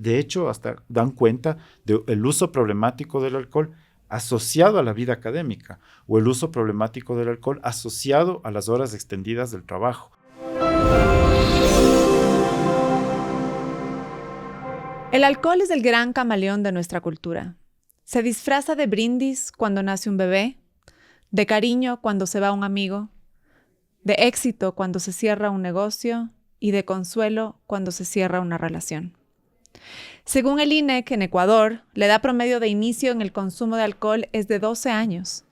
de hecho, hasta dan cuenta del uso problemático del alcohol asociado a la vida académica o el uso problemático del alcohol asociado a las horas extendidas del trabajo. El alcohol es el gran camaleón de nuestra cultura. Se disfraza de brindis cuando nace un bebé, de cariño cuando se va un amigo, de éxito cuando se cierra un negocio y de consuelo cuando se cierra una relación. Según el INEC, en Ecuador, la edad promedio de inicio en el consumo de alcohol es de 12 años.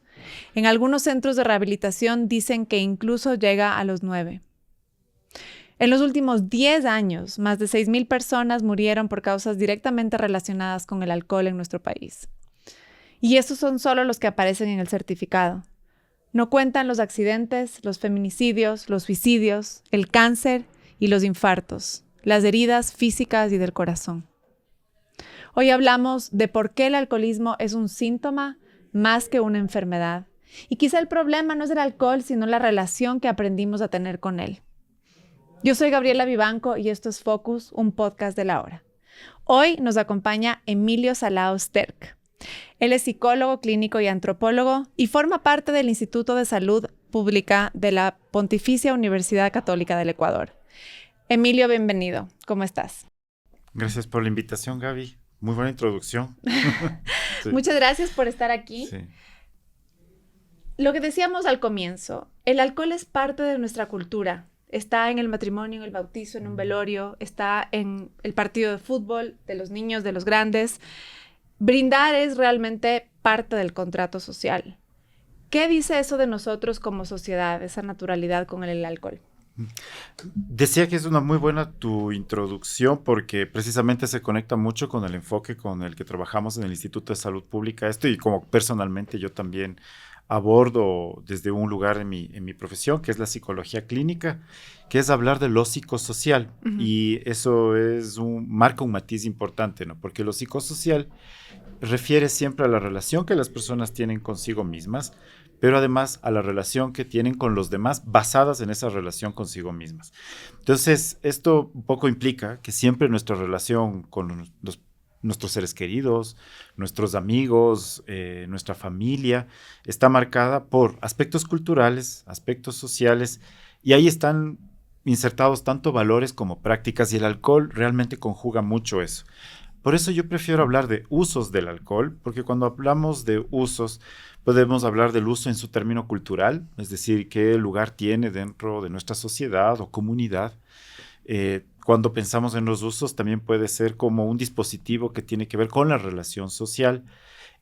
En algunos centros de rehabilitación dicen que incluso llega a los 9. En los últimos 10 años, más de 6,000 personas murieron por causas directamente relacionadas con el alcohol en nuestro país. Y estos son solo los que aparecen en el certificado. No cuentan los accidentes, los feminicidios, los suicidios, el cáncer y los infartos, las heridas físicas y del corazón. Hoy hablamos de por qué el alcoholismo es un síntoma más que una enfermedad. Y quizá el problema no es el alcohol, sino la relación que aprendimos a tener con él. Yo soy Gabriela Vivanco y esto es Focus, un podcast de La Hora. Hoy nos acompaña Emilio Salao Sterk. Él es psicólogo clínico y antropólogo y forma parte del Instituto de Salud Pública de la Pontificia Universidad Católica del Ecuador. Emilio, bienvenido. ¿Cómo estás? Gracias por la invitación, Gaby. Muy buena introducción. Sí. Muchas gracias por estar aquí. Sí. Lo que decíamos al comienzo, el alcohol es parte de nuestra cultura. Está en el matrimonio, en el bautizo, en un velorio, está en el partido de fútbol de los niños, de los grandes. Brindar es realmente parte del contrato social. ¿Qué dice eso de nosotros como sociedad, esa naturalidad con el alcohol? Decía que es una muy buena tu introducción porque precisamente se conecta mucho con el enfoque con el que trabajamos en el Instituto de Salud Pública esto y como personalmente yo también abordo desde un lugar en mi profesión, que es la psicología clínica, que es hablar de lo psicosocial. Uh-huh. Y eso marca un matiz importante, ¿no? Porque lo psicosocial refiere siempre a la relación que las personas tienen consigo mismas, pero además a la relación que tienen con los demás basadas en esa relación consigo mismas. Entonces, esto un poco implica que siempre nuestra relación con nuestros seres queridos, nuestros amigos, nuestra familia, está marcada por aspectos culturales, aspectos sociales, y ahí están insertados tanto valores como prácticas, y el alcohol realmente conjuga mucho eso. Por eso yo prefiero hablar de usos del alcohol, porque cuando hablamos de usos, podemos hablar del uso en su término cultural, es decir, qué lugar tiene dentro de nuestra sociedad o comunidad. Cuando pensamos en los usos, también puede ser como un dispositivo que tiene que ver con la relación social.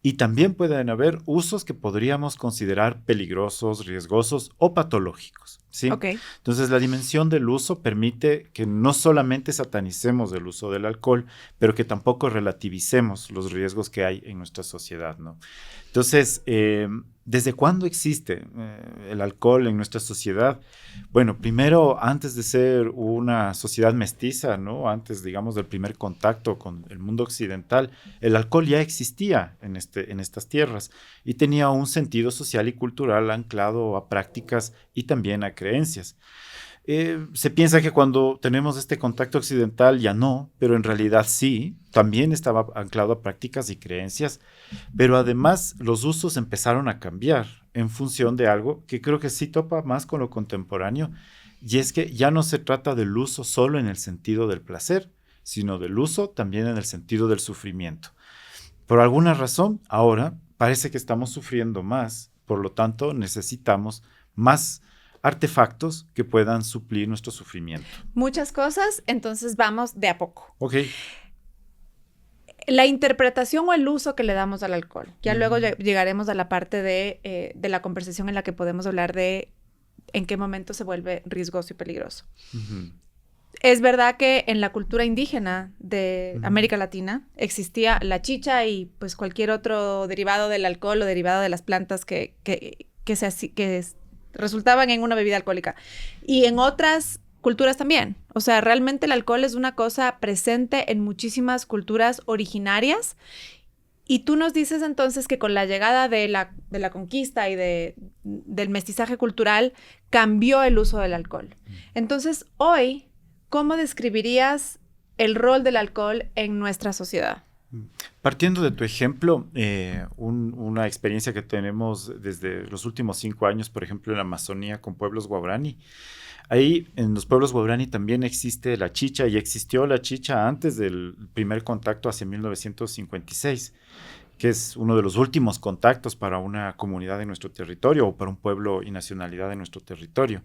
Y también pueden haber usos que podríamos considerar peligrosos, riesgosos o patológicos, ¿sí? Okay. Entonces, la dimensión del uso permite que no solamente satanicemos el uso del alcohol, pero que tampoco relativicemos los riesgos que hay en nuestra sociedad, ¿no? Entonces, ¿desde cuándo existe el alcohol en nuestra sociedad? Bueno, primero, antes de ser una sociedad mestiza, ¿no? Antes, digamos, del primer contacto con el mundo occidental, el alcohol ya existía en estas tierras y tenía un sentido social y cultural anclado a prácticas y también a creencias. Se piensa que cuando tenemos este contacto occidental ya no, pero en realidad sí, también estaba anclado a prácticas y creencias, pero además los usos empezaron a cambiar en función de algo que creo que sí topa más con lo contemporáneo, y es que ya no se trata del uso solo en el sentido del placer, sino del uso también en el sentido del sufrimiento. Por alguna razón, ahora parece que estamos sufriendo más, por lo tanto necesitamos más artefactos que puedan suplir nuestro sufrimiento. Muchas cosas, entonces vamos de a poco. Ok. La interpretación o el uso que le damos al alcohol. Ya luego llegaremos a la parte de la conversación en la que podemos hablar de en qué momento se vuelve riesgoso y peligroso. Es verdad que en la cultura indígena de América Latina existía la chicha y pues cualquier otro derivado del alcohol o derivado de las plantas que resultaban en una bebida alcohólica. Y en otras culturas también. O sea, realmente el alcohol es una cosa presente en muchísimas culturas originarias. Y tú nos dices entonces que con la llegada de la conquista y del mestizaje cultural cambió el uso del alcohol. Entonces, hoy, ¿cómo describirías el rol del alcohol en nuestra sociedad. Partiendo de tu ejemplo, una experiencia que tenemos desde los últimos 5 años, por ejemplo, en la Amazonía con pueblos guaraní. Ahí en los pueblos guaraní también existe la chicha y existió la chicha antes del primer contacto hacia 1956, que es uno de los últimos contactos para una comunidad de nuestro territorio o para un pueblo y nacionalidad de nuestro territorio.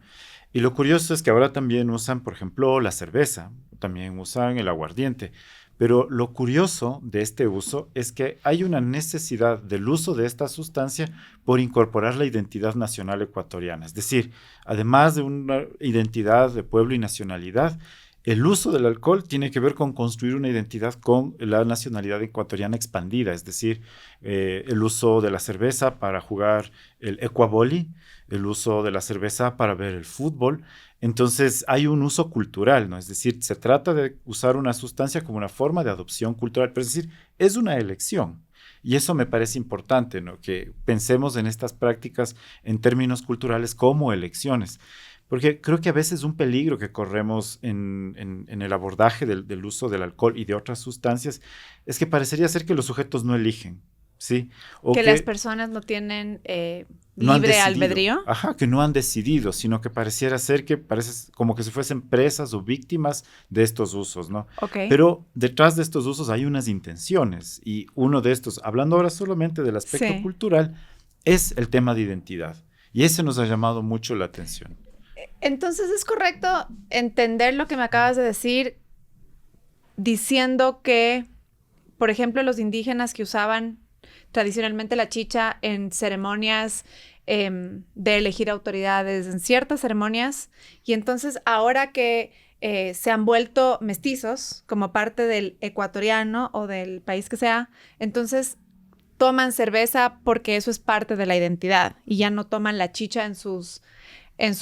Y lo curioso es que ahora también usan, por ejemplo, la cerveza, también usan el aguardiente. Pero lo curioso de este uso es que hay una necesidad del uso de esta sustancia por incorporar la identidad nacional ecuatoriana. Es decir, además de una identidad de pueblo y nacionalidad, el uso del alcohol tiene que ver con construir una identidad con la nacionalidad ecuatoriana expandida, es decir, el uso de la cerveza para jugar el ecuavoli, el uso de la cerveza para ver el fútbol. Entonces hay un uso cultural, ¿no? Es decir, se trata de usar una sustancia como una forma de adopción cultural, pero es decir, es una elección. Y eso me parece importante, ¿no? Que pensemos en estas prácticas en términos culturales como elecciones. Porque creo que a veces un peligro que corremos en el abordaje del uso del alcohol y de otras sustancias es que parecería ser que los sujetos no eligen, ¿sí? O que las personas no tienen no han libre decidido. albedrío. Ajá, que no han decidido, sino que pareciera ser que parece como que si fuesen presas o víctimas de estos usos, ¿no? Okay. Pero detrás de estos usos hay unas intenciones y uno de estos, hablando ahora solamente del aspecto cultural, es el tema de identidad. Y ese nos ha llamado mucho la atención. Entonces es correcto entender lo que me acabas de decir diciendo que, por ejemplo, los indígenas que usaban tradicionalmente la chicha en ceremonias de elegir autoridades, en ciertas ceremonias, y entonces ahora que se han vuelto mestizos como parte del ecuatoriano o del país que sea, entonces toman cerveza porque eso es parte de la identidad y ya no toman la chicha en sus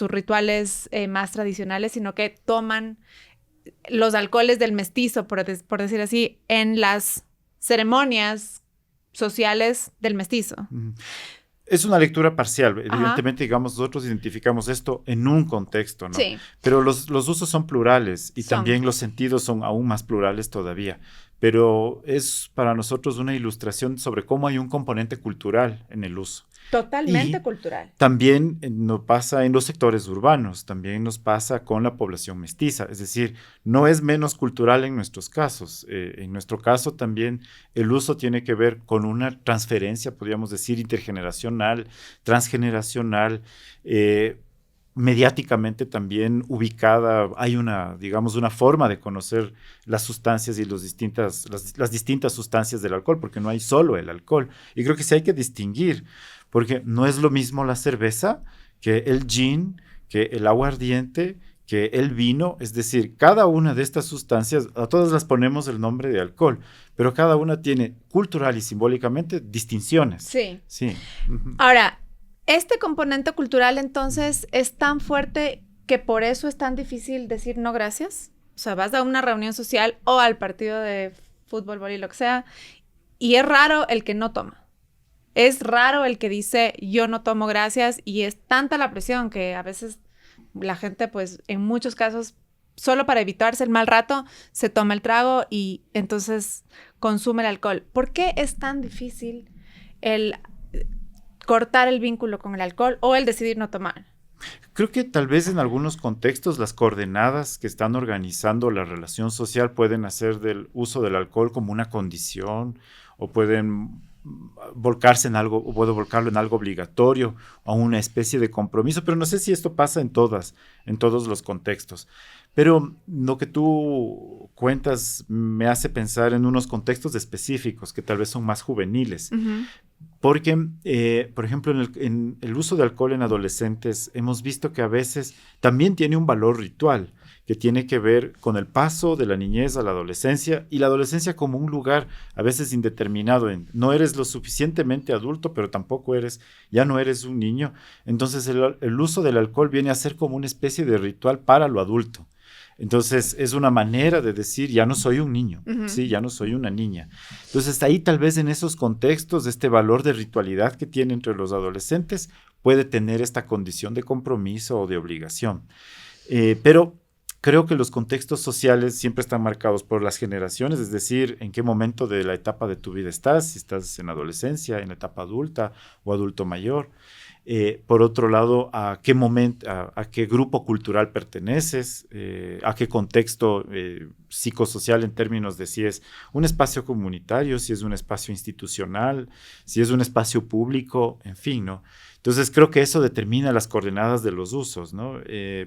rituales más tradicionales, sino que toman los alcoholes del mestizo, por decir así, en las ceremonias sociales del mestizo. Es una lectura parcial. Evidentemente, digamos, nosotros identificamos esto en un contexto, ¿no? Sí. Pero los usos son plurales y también los sentidos son aún más plurales todavía. Pero es para nosotros una ilustración sobre cómo hay un componente cultural en el uso. Totalmente cultural. También nos pasa en los sectores urbanos, también nos pasa con la población mestiza, es decir, no es menos cultural en nuestros casos. En nuestro caso también el uso tiene que ver con una transferencia, podríamos decir, intergeneracional, transgeneracional, mediáticamente también ubicada. Hay una, digamos, una forma de conocer las sustancias y las distintas sustancias del alcohol, porque no hay solo el alcohol. Y creo que sí hay que distinguir, porque no es lo mismo la cerveza que el gin, que el aguardiente, que el vino. Es decir, cada una de estas sustancias, a todas las ponemos el nombre de alcohol, pero cada una tiene cultural y simbólicamente distinciones. Sí. Sí. Ahora, este componente cultural entonces es tan fuerte que por eso es tan difícil decir no gracias. O sea, vas a una reunión social o al partido de fútbol, vóley, lo que sea, y es raro el que no toma. Es raro el que dice yo no tomo gracias, y es tanta la presión que a veces la gente, pues en muchos casos, solo para evitarse el mal rato, se toma el trago y entonces consume el alcohol. ¿Por qué es tan difícil el cortar el vínculo con el alcohol o el decidir no tomar? Creo que tal vez en algunos contextos las coordenadas que están organizando la relación social pueden hacer del uso del alcohol como una condición, o pueden volcarse en algo, o puedo volcarlo en algo obligatorio o una especie de compromiso, pero no sé si esto pasa en todos los contextos. Pero lo que tú cuentas me hace pensar en unos contextos específicos que tal vez son más juveniles. Uh-huh. Porque, por ejemplo, en el uso de alcohol en adolescentes hemos visto que a veces también tiene un valor ritual que tiene que ver con el paso de la niñez a la adolescencia, y la adolescencia como un lugar a veces indeterminado. No eres lo suficientemente adulto, pero tampoco ya no eres un niño. Entonces el uso del alcohol viene a ser como una especie de ritual para lo adulto. Entonces es una manera de decir ya no soy un niño, uh-huh. ¿Sí? Ya no soy una niña. Entonces ahí tal vez en esos contextos este valor de ritualidad que tiene entre los adolescentes puede tener esta condición de compromiso o de obligación. Pero creo que los contextos sociales siempre están marcados por las generaciones, es decir, en qué momento de la etapa de tu vida estás, si estás en adolescencia, en la etapa adulta o adulto mayor. Por otro lado, a qué momento, a qué grupo cultural perteneces, a qué contexto psicosocial en términos de si es un espacio comunitario, si es un espacio institucional, si es un espacio público, en fin, ¿no? Entonces creo que eso determina las coordenadas de los usos, ¿no?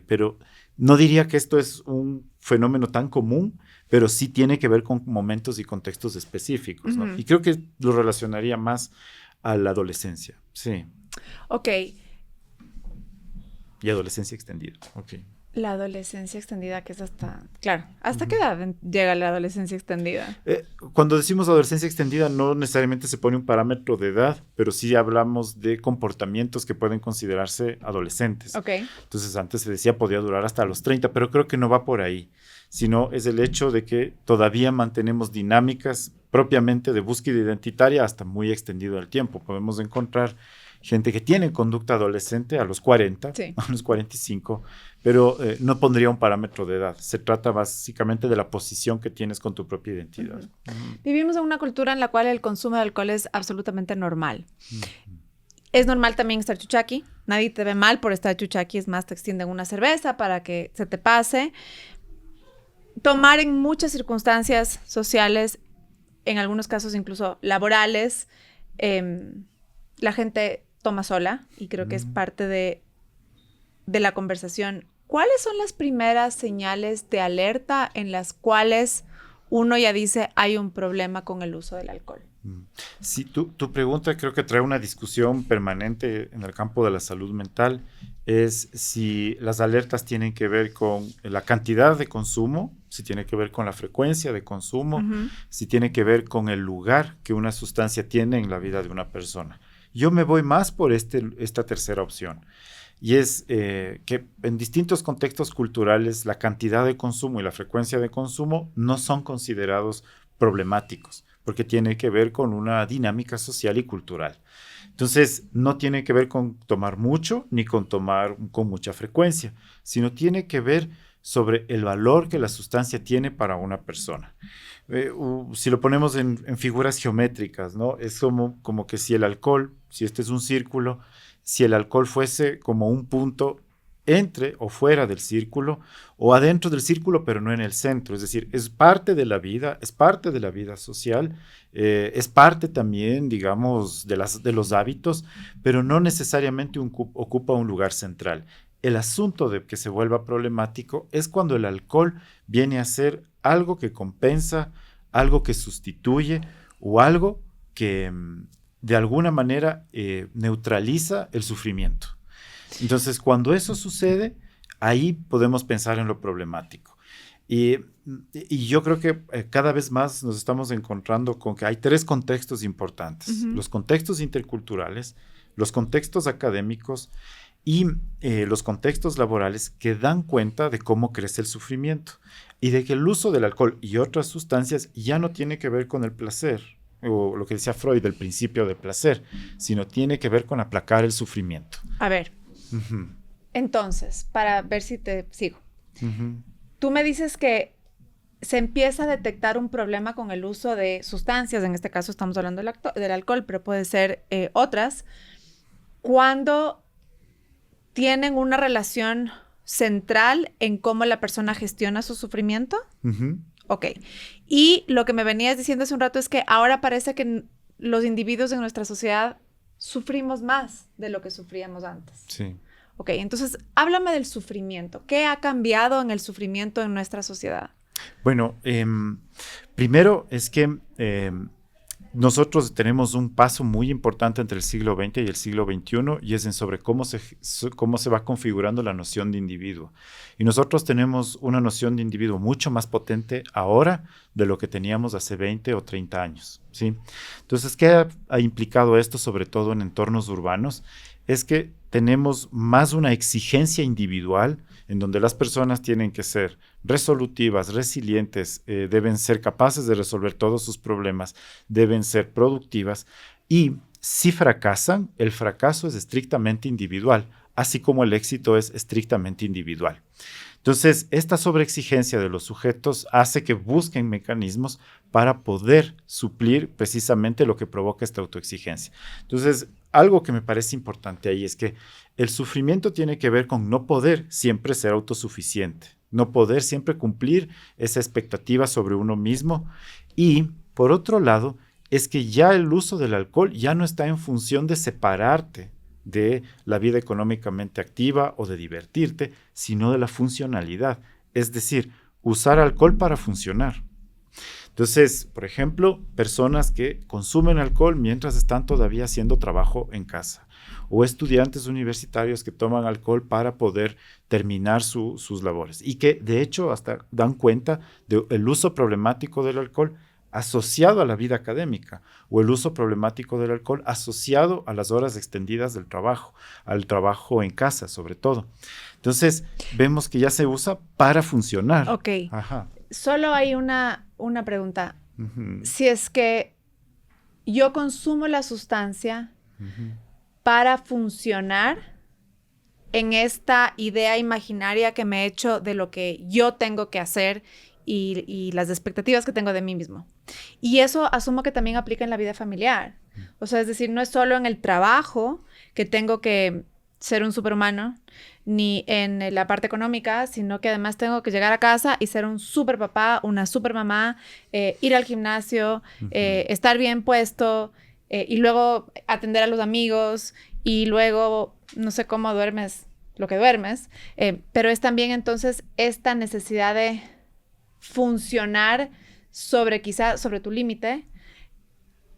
Pero no diría que esto es un fenómeno tan común, pero sí tiene que ver con momentos y contextos específicos, ¿no? Y creo que lo relacionaría más a la adolescencia, sí. Ok. Y adolescencia extendida, ok. La adolescencia extendida, que es hasta... Claro, ¿hasta qué edad llega la adolescencia extendida? Cuando decimos adolescencia extendida, no necesariamente se pone un parámetro de edad, pero sí hablamos de comportamientos que pueden considerarse adolescentes. Ok. Entonces, antes se decía podía durar hasta los 30, pero creo que no va por ahí, sino es el hecho de que todavía mantenemos dinámicas propiamente de búsqueda identitaria hasta muy extendido el tiempo. Podemos encontrar gente que tiene conducta adolescente a los 40, sí, a los 45, pero no pondría un parámetro de edad. Se trata básicamente de la posición que tienes con tu propia identidad. Vivimos en una cultura en la cual el consumo de alcohol es absolutamente normal. Es normal también estar chuchaqui. Nadie te ve mal por estar chuchaqui. Es más, te extienden una cerveza para que se te pase. Tomar en muchas circunstancias sociales, en algunos casos incluso laborales, la gente toma sola y creo que es parte de la conversación. ¿Cuáles son las primeras señales de alerta en las cuales uno ya dice hay un problema con el uso del alcohol? Sí, tu pregunta creo que trae una discusión permanente en el campo de la salud mental. Es si las alertas tienen que ver con la cantidad de consumo, si tiene que ver con la frecuencia de consumo, si tiene que ver con el lugar que una sustancia tiene en la vida de una persona. Yo me voy más por esta tercera opción. Y es que en distintos contextos culturales la cantidad de consumo y la frecuencia de consumo no son considerados problemáticos, porque tiene que ver con una dinámica social y cultural. Entonces, no tiene que ver con tomar mucho ni con tomar con mucha frecuencia, sino tiene que ver sobre el valor que la sustancia tiene para una persona. Si lo ponemos en figuras geométricas, ¿no? Es como que si el alcohol, si este es un círculo, si el alcohol fuese como un punto entre o fuera del círculo, o adentro del círculo, pero no en el centro. Es decir, es parte de la vida, es parte de la vida social, es parte también, digamos, de los hábitos, pero no necesariamente ocupa un lugar central. El asunto de que se vuelva problemático es cuando el alcohol viene a ser algo que compensa, algo que sustituye o algo que de alguna manera neutraliza el sufrimiento. Entonces, cuando eso sucede, ahí podemos pensar en lo problemático. Y yo creo que cada vez más nos estamos encontrando con que hay tres contextos importantes. Los contextos interculturales, los contextos académicos y los contextos laborales que dan cuenta de cómo crece el sufrimiento y de que el uso del alcohol y otras sustancias ya no tiene que ver con el placer, o lo que decía Freud, el principio de placer, sino tiene que ver con aplacar el sufrimiento. A ver, entonces, para ver si te sigo. Tú me dices que se empieza a detectar un problema con el uso de sustancias, en este caso estamos hablando del alcohol, pero puede ser otras, cuando tienen una relación central en cómo la persona gestiona su sufrimiento. Ok. Y lo que me venías diciendo hace un rato es que ahora parece que los individuos en nuestra sociedad sufrimos más de lo que sufríamos antes. Sí. Ok, entonces háblame del sufrimiento. ¿Qué ha cambiado en el sufrimiento en nuestra sociedad? Bueno, primero es que nosotros tenemos un paso muy importante entre el siglo XX y el siglo XXI y es en sobre cómo se va configurando la noción de individuo. Y nosotros tenemos una noción de individuo mucho más potente ahora de lo que teníamos hace 20 o 30 años, ¿sí? Entonces, ¿qué ha implicado esto, sobre todo en entornos urbanos? Es que tenemos más una exigencia individual en donde las personas tienen que ser resolutivas, resilientes, deben ser capaces de resolver todos sus problemas, deben ser productivas y si fracasan, el fracaso es estrictamente individual, así como el éxito es estrictamente individual. Entonces, esta sobreexigencia de los sujetos hace que busquen mecanismos para poder suplir precisamente lo que provoca esta autoexigencia. Entonces, algo que me parece importante ahí es que el sufrimiento tiene que ver con no poder siempre ser autosuficiente, no poder siempre cumplir esa expectativa sobre uno mismo. Y, por otro lado, es que ya el uso del alcohol ya no está en función de separarte de la vida económicamente activa o de divertirte, sino de la funcionalidad. Es decir, usar alcohol para funcionar. Entonces, por ejemplo, personas que consumen alcohol mientras están todavía haciendo trabajo en casa, o estudiantes universitarios que toman alcohol para poder terminar sus labores y que de hecho hasta dan cuenta del uso problemático del alcohol asociado a la vida académica o el uso problemático del alcohol asociado a las horas extendidas del trabajo, al trabajo en casa sobre todo. Entonces, vemos que ya se usa para funcionar. Ok. Ajá. Solo hay una pregunta. Uh-huh. Si es que yo consumo la sustancia Uh-huh. para funcionar en esta idea imaginaria que me he hecho de lo que yo tengo que hacer y las expectativas que tengo de mí mismo. Y eso asumo que también aplica en la vida familiar. O sea, es decir, no es solo en el trabajo que tengo que ser un superhumano, ni en la parte económica, sino que además tengo que llegar a casa y ser un super papá, una super mamá, ir al gimnasio, estar bien puesto, y luego atender a los amigos, y luego, no sé cómo duermes, lo que duermes, pero es también entonces esta necesidad de funcionar sobre tu límite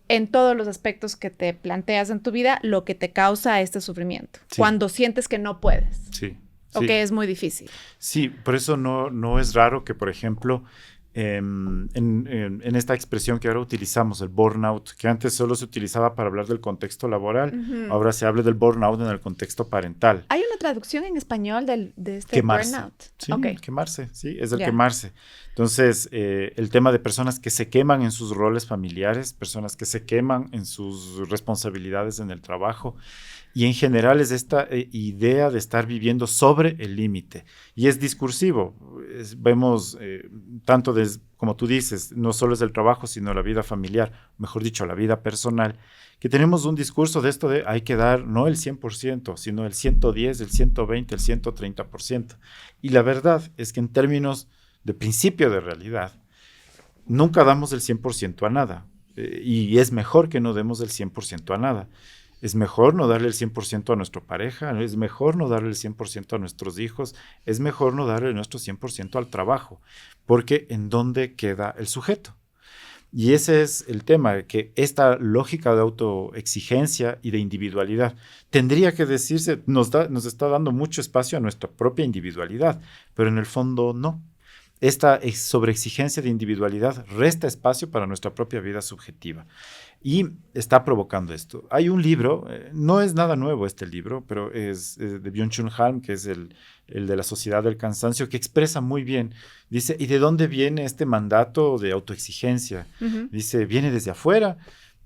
en todos los aspectos que te planteas en tu vida, lo que te causa este sufrimiento. Sí. Cuando sientes que no puedes. Sí. O que es muy difícil. Sí, por eso no es raro que, por ejemplo, en esta expresión que ahora utilizamos, el burnout, que antes solo se utilizaba para hablar del contexto laboral, ahora se habla del burnout en el contexto parental. ¿Hay una traducción en español de este quemarse. Burnout? Sí, quemarse, sí, es el quemarse. Entonces, el tema de personas que se queman en sus roles familiares, personas que se queman en sus responsabilidades en el trabajo, y en general es esta idea de estar viviendo sobre el límite. Y es discursivo. Vemos tanto como tú dices, no solo es el trabajo, sino la vida familiar, mejor dicho, la vida personal, que tenemos un discurso de esto de hay que dar no el 100%, sino el 110, el 120, el 130%. Y la verdad es que en términos de principio de realidad, nunca damos el 100% a nada. Y es mejor que no demos el 100% a nada. Es mejor no darle el 100% a nuestra pareja, es mejor no darle el 100% a nuestros hijos, es mejor no darle nuestro 100% al trabajo, porque ¿en dónde queda el sujeto? Y ese es el tema, que esta lógica de autoexigencia y de individualidad tendría que decirse, nos está dando mucho espacio a nuestra propia individualidad, pero en el fondo no. Esta sobreexigencia de individualidad resta espacio para nuestra propia vida subjetiva. Y está provocando esto. Hay un libro, no es nada nuevo este libro, pero es de Byung-Chul Han, que es el de la Sociedad del Cansancio, que expresa muy bien. Dice, ¿y de dónde viene este mandato de autoexigencia? Dice, viene desde afuera,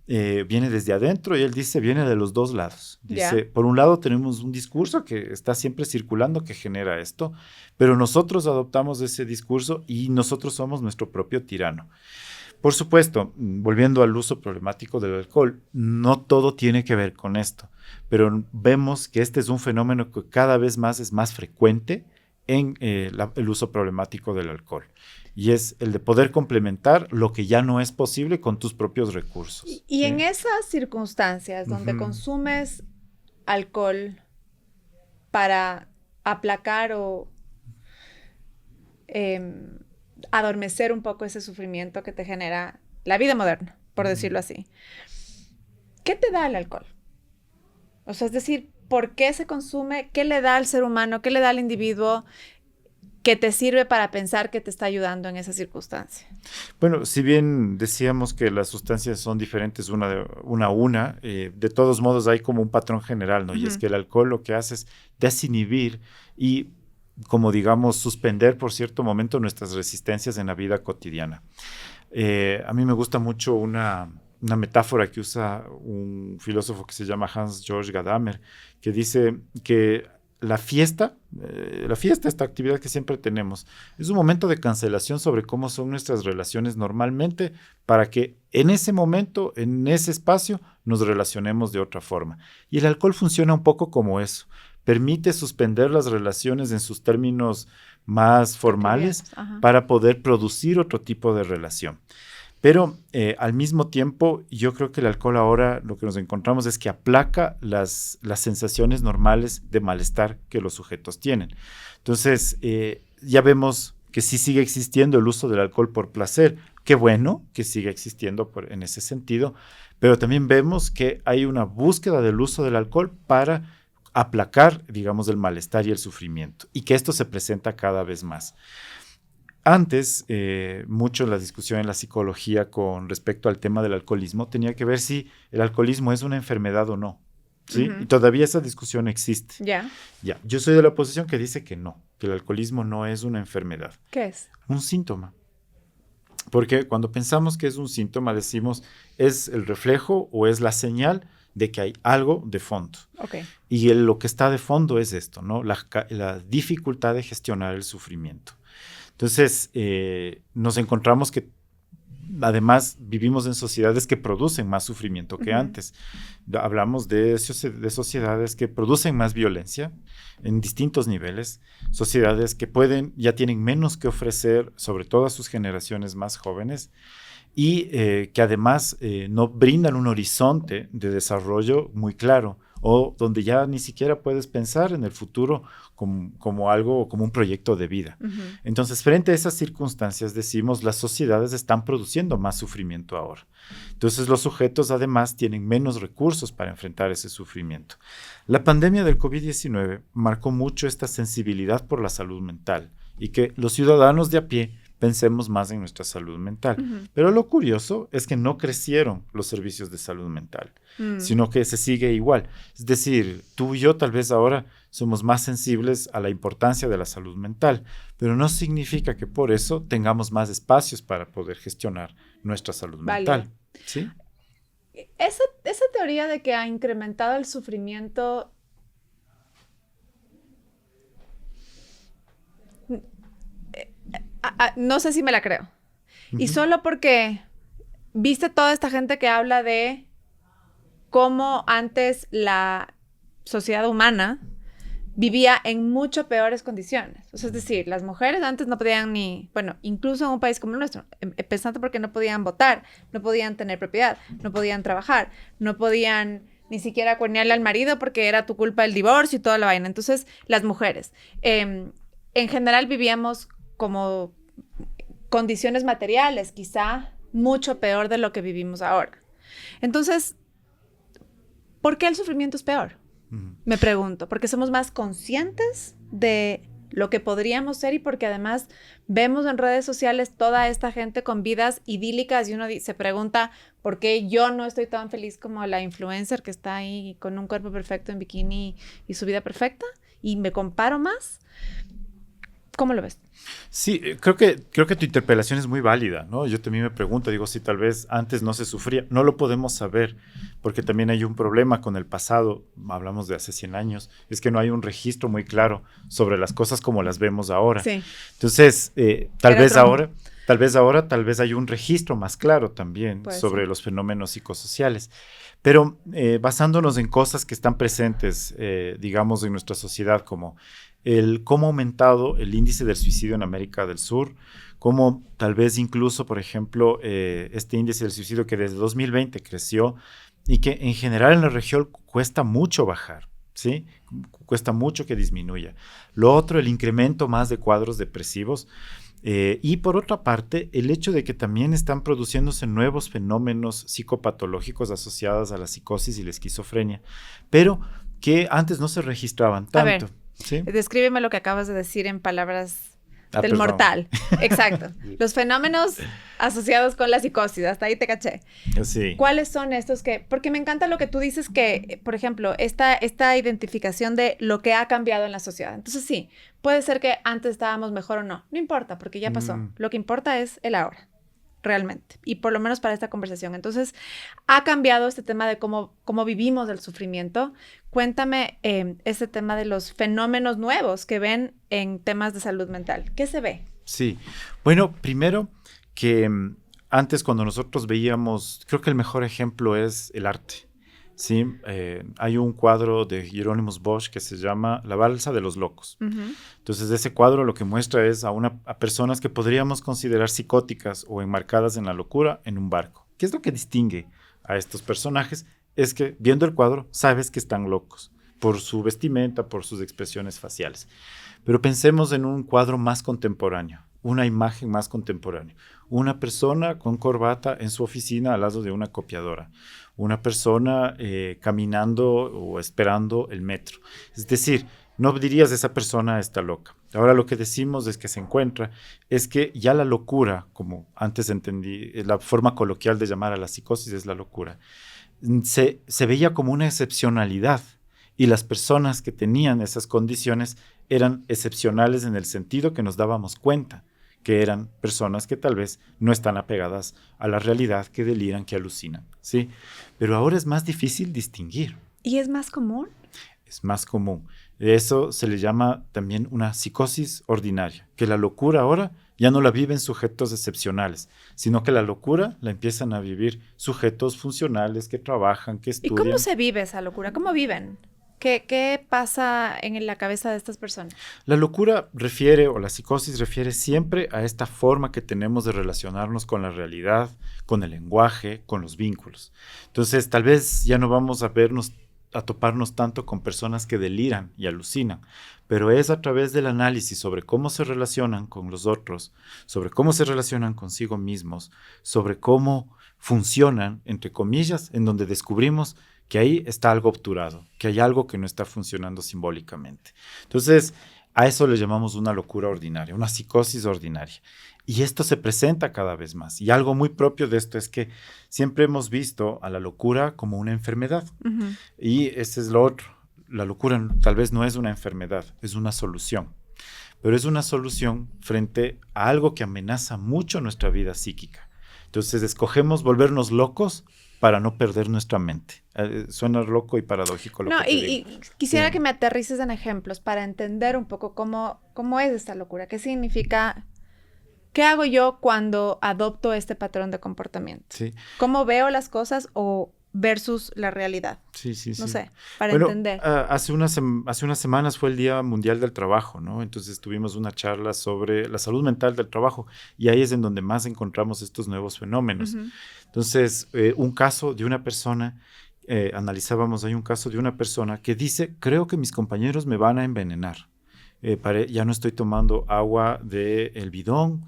viene desde adentro, y él dice, viene de los dos lados. Dice, por un lado tenemos un discurso que está siempre circulando, que genera esto, pero nosotros adoptamos ese discurso y nosotros somos nuestro propio tirano. Por supuesto, volviendo al uso problemático del alcohol, no todo tiene que ver con esto, pero vemos que este es un fenómeno que cada vez más es más frecuente en el uso problemático del alcohol, y es el de poder complementar lo que ya no es posible con tus propios recursos. Y ¿sí? En esas circunstancias donde consumes alcohol para aplacar o adormecer un poco ese sufrimiento que te genera la vida moderna, por decirlo así. ¿Qué te da el alcohol? O sea, es decir, ¿por qué se consume? ¿Qué le da al ser humano? ¿Qué le da al individuo que te sirve para pensar que te está ayudando en esa circunstancia? Bueno, si bien decíamos que las sustancias son diferentes una a una, de todos modos hay como un patrón general, ¿no? Y es que el alcohol lo que hace es desinhibir y, como digamos, suspender por cierto momento nuestras resistencias en la vida cotidiana. A mí me gusta mucho una metáfora que usa un filósofo que se llama Hans Georg Gadamer, que dice que la fiesta, esta actividad que siempre tenemos, es un momento de cancelación sobre cómo son nuestras relaciones normalmente para que en ese momento, en ese espacio, nos relacionemos de otra forma. Y el alcohol funciona un poco como eso. Permite suspender las relaciones en sus términos más formales para poder producir otro tipo de relación. Pero al mismo tiempo, yo creo que el alcohol ahora lo que nos encontramos es que aplaca las sensaciones normales de malestar que los sujetos tienen. Entonces, ya vemos que sí sigue existiendo el uso del alcohol por placer. Qué bueno que siga existiendo en ese sentido, pero también vemos que hay una búsqueda del uso del alcohol para aplacar, digamos, el malestar y el sufrimiento, y que esto se presenta cada vez más. Antes, mucho la discusión en la psicología con respecto al tema del alcoholismo tenía que ver si el alcoholismo es una enfermedad o no, ¿sí? Y todavía esa discusión existe. Ya. Yo soy de la posición que dice que no, que el alcoholismo no es una enfermedad. ¿Qué es? Un síntoma. Porque cuando pensamos que es un síntoma, decimos, ¿es el reflejo o es la señal de que hay algo de fondo? Okay. Y lo que está de fondo es esto, ¿no? La dificultad de gestionar el sufrimiento. Entonces, nos encontramos que además vivimos en sociedades que producen más sufrimiento que antes. Hablamos de sociedades que producen más violencia en distintos niveles, sociedades que ya tienen menos que ofrecer, sobre todo a sus generaciones más jóvenes, y que además no brindan un horizonte de desarrollo muy claro, o donde ya ni siquiera puedes pensar en el futuro como algo, como un proyecto de vida. Entonces, frente a esas circunstancias, decimos, las sociedades están produciendo más sufrimiento ahora. Entonces, los sujetos además tienen menos recursos para enfrentar ese sufrimiento. La pandemia del COVID-19 marcó mucho esta sensibilidad por la salud mental y que los ciudadanos de a pie pensemos más en nuestra salud mental. Pero lo curioso es que no crecieron los servicios de salud mental, sino que se sigue igual. Es decir, tú y yo tal vez ahora somos más sensibles a la importancia de la salud mental, pero no significa que por eso tengamos más espacios para poder gestionar nuestra salud mental. ¿Sí? Esa teoría de que ha incrementado el sufrimiento... no sé si me la creo. Y solo porque viste toda esta gente que habla de cómo antes la sociedad humana vivía en mucho peores condiciones. O sea, es decir, las mujeres antes no podían incluso en un país como el nuestro, empezando porque no podían votar, no podían tener propiedad, no podían trabajar, no podían ni siquiera cuernearle al marido porque era tu culpa el divorcio y toda la vaina. Entonces, las mujeres, en general vivíamos como condiciones materiales, quizá mucho peor de lo que vivimos ahora. Entonces, ¿por qué el sufrimiento es peor? Me pregunto, porque somos más conscientes de lo que podríamos ser y porque además vemos en redes sociales toda esta gente con vidas idílicas y uno se pregunta por qué yo no estoy tan feliz como la influencer que está ahí con un cuerpo perfecto en bikini y su vida perfecta y me comparo más. ¿Cómo lo ves? Sí, creo que tu interpelación es muy válida, ¿no? Yo también me pregunto, digo, si tal vez antes no se sufría, no lo podemos saber, porque también hay un problema con el pasado, hablamos de hace 100 años, es que no hay un registro muy claro sobre las cosas como las vemos ahora. Sí. Entonces, tal vez hay un registro más claro también sobre los fenómenos psicosociales. Pero basándonos en cosas que están presentes, digamos, en nuestra sociedad, como cómo ha aumentado el índice del suicidio en América del Sur, cómo tal vez incluso, por ejemplo, este índice del suicidio que desde 2020 creció y que en general en la región cuesta mucho bajar, ¿sí? Cuesta mucho que disminuya. Lo otro, el incremento más de cuadros depresivos. Y por otra parte, el hecho de que también están produciéndose nuevos fenómenos psicopatológicos asociados a la psicosis y la esquizofrenia, pero que antes no se registraban tanto. A ver, ¿sí? Descríbeme lo que acabas de decir en palabras del mortal. Exacto. Los fenómenos asociados con la psicosis. Hasta ahí te caché. Sí. ¿Cuáles son estos que...? Porque me encanta lo que tú dices que, por ejemplo, esta identificación de lo que ha cambiado en la sociedad. Entonces, sí, puede ser que antes estábamos mejor o no. No importa, porque ya pasó. Lo que importa es el ahora. realmente, y por lo menos para esta conversación. Entonces, ha cambiado este tema de cómo vivimos el sufrimiento. Cuéntame este tema de los fenómenos nuevos que ven en temas de salud mental. ¿Qué se ve? Sí, bueno, primero que antes cuando nosotros veíamos, creo que el mejor ejemplo es el arte. Sí, hay un cuadro de Hieronymus Bosch que se llama La Balsa de los Locos. Entonces, ese cuadro lo que muestra es a personas que podríamos considerar psicóticas o enmarcadas en la locura en un barco. ¿Qué es lo que distingue a estos personajes? Es que viendo el cuadro sabes que están locos por su vestimenta, por sus expresiones faciales. Pero pensemos en un cuadro más contemporáneo, una imagen más contemporánea. Una persona con corbata en su oficina al lado de una copiadora. Una persona caminando o esperando el metro. Es decir, no dirías esa persona está loca. Ahora lo que decimos es que se encuentra, es que ya la locura, como antes entendí, la forma coloquial de llamar a la psicosis es la locura, se veía como una excepcionalidad y las personas que tenían esas condiciones eran excepcionales en el sentido que nos dábamos cuenta que eran personas que tal vez no están apegadas a la realidad, que deliran, que alucinan, ¿sí? Pero ahora es más difícil distinguir. ¿Y es más común? Es más común. Eso se le llama también una psicosis ordinaria, que la locura ahora ya no la viven sujetos excepcionales, sino que la locura la empiezan a vivir sujetos funcionales que trabajan, que estudian. ¿Y cómo se vive esa locura? ¿Cómo viven? ¿Qué pasa en la cabeza de estas personas? La locura refiere, o la psicosis refiere siempre a esta forma que tenemos de relacionarnos con la realidad, con el lenguaje, con los vínculos. Entonces, tal vez ya no vamos a toparnos tanto con personas que deliran y alucinan, pero es a través del análisis sobre cómo se relacionan con los otros, sobre cómo se relacionan consigo mismos, sobre cómo funcionan, entre comillas, en donde descubrimos que ahí está algo obturado, que hay algo que no está funcionando simbólicamente. Entonces, a eso le llamamos una locura ordinaria, una psicosis ordinaria. Y esto se presenta cada vez más. Y algo muy propio de esto es que siempre hemos visto a la locura como una enfermedad. Y ese es lo otro. La locura tal vez no es una enfermedad, es una solución. Pero es una solución frente a algo que amenaza mucho nuestra vida psíquica. Entonces, escogemos volvernos locos para no perder nuestra mente. Suena loco y paradójico lo que te digo. Y quisiera que me aterrices en ejemplos para entender un poco cómo es esta locura. ¿Qué significa? ¿Qué hago yo cuando adopto este patrón de comportamiento? Sí. ¿Cómo veo las cosas o versus la realidad? Sí. No sé, para entender. Hace unas semanas fue el Día Mundial del Trabajo, ¿no? Entonces tuvimos una charla sobre la salud mental del trabajo y ahí es en donde más encontramos estos nuevos fenómenos. Entonces, un caso de una persona, analizábamos ahí un caso de una persona que dice, creo que mis compañeros me van a envenenar. Ya no estoy tomando agua del bidón,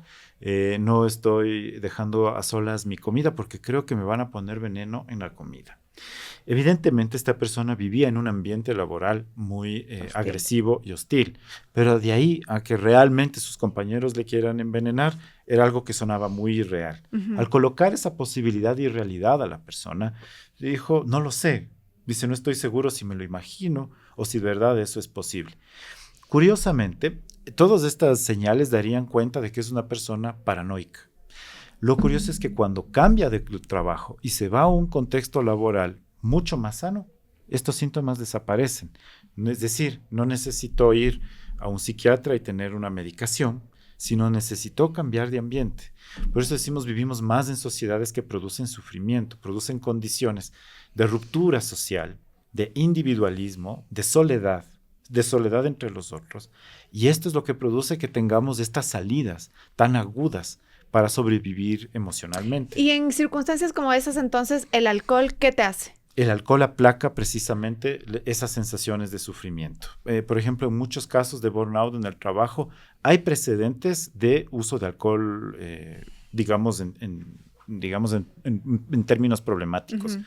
no estoy dejando a solas mi comida porque creo que me van a poner veneno en la comida. Evidentemente esta persona vivía en un ambiente laboral muy agresivo y hostil, pero de ahí a que realmente sus compañeros le quieran envenenar era algo que sonaba muy irreal. Al colocar esa posibilidad de irrealidad a la persona, dijo, no lo sé. Dice, no estoy seguro si me lo imagino o si de verdad eso es posible. Curiosamente, todas estas señales darían cuenta de que es una persona paranoica. Lo curioso es que cuando cambia de trabajo y se va a un contexto laboral mucho más sano, estos síntomas desaparecen. Es decir, no necesitó ir a un psiquiatra y tener una medicación, sino necesitó cambiar de ambiente. Por eso decimos, vivimos más en sociedades que producen sufrimiento, producen condiciones de ruptura social, de individualismo, de soledad entre los otros. Y esto es lo que produce que tengamos estas salidas tan agudas para sobrevivir emocionalmente. Y en circunstancias como esas, entonces, ¿el alcohol qué te hace? El alcohol aplaca precisamente esas sensaciones de sufrimiento. Por ejemplo, en muchos casos de burnout en el trabajo, hay precedentes de uso de alcohol, digamos, en términos problemáticos.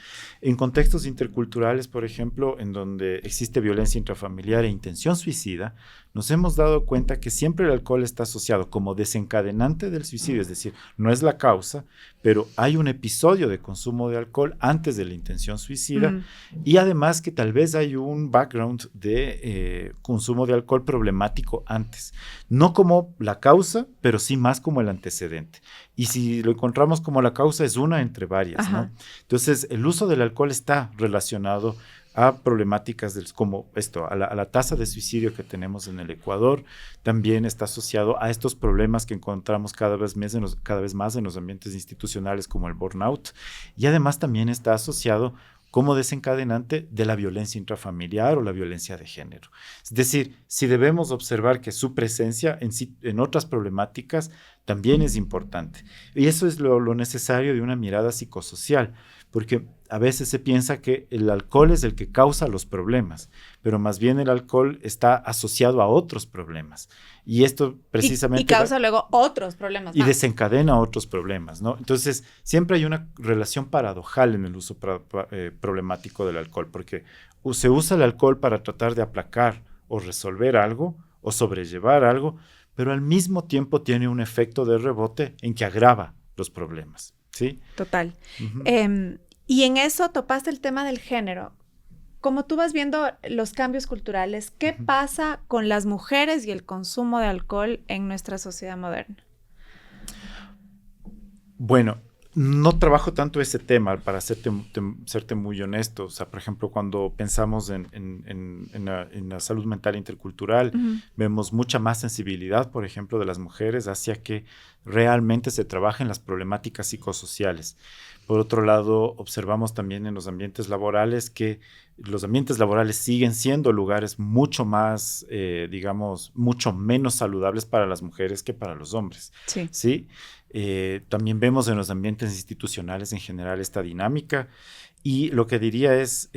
En contextos interculturales, por ejemplo, en donde existe violencia intrafamiliar e intención suicida, nos hemos dado cuenta que siempre el alcohol está asociado como desencadenante del suicidio, es decir, no es la causa, pero hay un episodio de consumo de alcohol antes de la intención suicida y además que tal vez hay un background de consumo de alcohol problemático antes. No como la causa, pero sí más como el antecedente. Y si lo encontramos como la causa, es una entre varias, ¿no? Entonces, el uso del alcohol está relacionado a problemáticas como esto, a la tasa de suicidio que tenemos en el Ecuador, también está asociado a estos problemas que encontramos cada vez más en los ambientes institucionales como el burnout, y además también está asociado como desencadenante de la violencia intrafamiliar o la violencia de género. Es decir, si debemos observar que su presencia en otras problemáticas también es importante. Y eso es lo necesario de una mirada psicosocial, porque a veces se piensa que el alcohol es el que causa los problemas, pero más bien el alcohol está asociado a otros problemas. Y esto precisamente... Y causa luego otros problemas y más. desencadena otros problemas, ¿no? Entonces, siempre hay una relación paradojal en el uso problemático del alcohol, porque se usa el alcohol para tratar de aplacar o resolver algo o sobrellevar algo, pero al mismo tiempo tiene un efecto de rebote en que agrava los problemas, ¿sí? Total. Y en eso topaste el tema del género. Como tú vas viendo los cambios culturales, ¿qué pasa con las mujeres y el consumo de alcohol en nuestra sociedad moderna? Bueno, no trabajo tanto ese tema, para serte muy honesto. O sea, por ejemplo, cuando pensamos en la salud mental intercultural, vemos mucha más sensibilidad, por ejemplo, de las mujeres hacia que realmente se trabajen las problemáticas psicosociales. Por otro lado, observamos también en los ambientes laborales que los ambientes laborales siguen siendo lugares mucho más, mucho menos saludables para las mujeres que para los hombres. Sí. ¿Sí? También vemos en los ambientes institucionales en general esta dinámica. Y lo que diría es,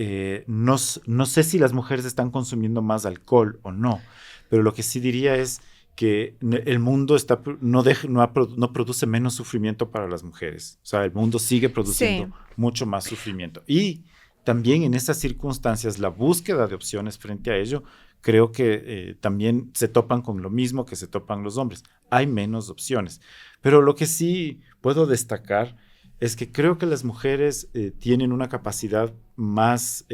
no sé si las mujeres están consumiendo más alcohol o no, pero lo que sí diría es que el mundo no produce menos sufrimiento para las mujeres. O sea, el mundo sigue produciendo mucho más sufrimiento. Y también en esas circunstancias, la búsqueda de opciones frente a ello, creo que también se topan con lo mismo que se topan los hombres. Hay menos opciones. Pero lo que sí puedo destacar es que creo que las mujeres tienen una capacidad más,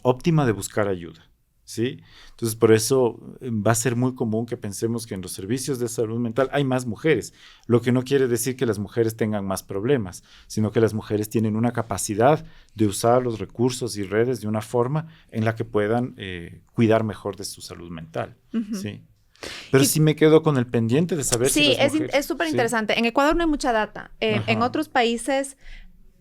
óptima de buscar ayuda. ¿Sí? Entonces, por eso va a ser muy común que pensemos que en los servicios de salud mental hay más mujeres, lo que no quiere decir que las mujeres tengan más problemas, sino que las mujeres tienen una capacidad de usar los recursos y redes de una forma en la que puedan cuidar mejor de su salud mental. ¿Sí? Pero sí me quedo con el pendiente de saber si las mujeres... Sí, es súper interesante. En Ecuador no hay mucha data. En otros países...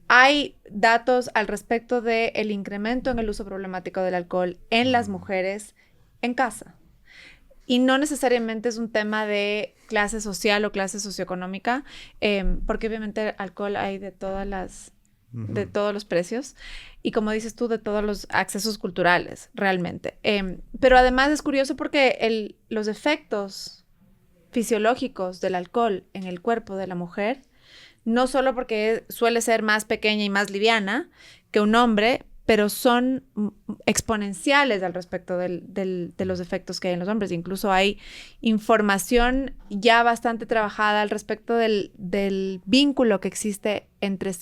hay datos al respecto del incremento en el uso problemático del alcohol en las mujeres en casa. Y no necesariamente es un tema de clase social o clase socioeconómica, porque obviamente alcohol hay de de todos los precios y, como dices tú, de todos los accesos culturales, realmente. Pero además es curioso porque los efectos fisiológicos del alcohol en el cuerpo de la mujer, no solo porque suele ser más pequeña y más liviana que un hombre, pero son exponenciales al respecto de los efectos que hay en los hombres. Incluso hay información ya bastante trabajada al respecto del vínculo que existe entre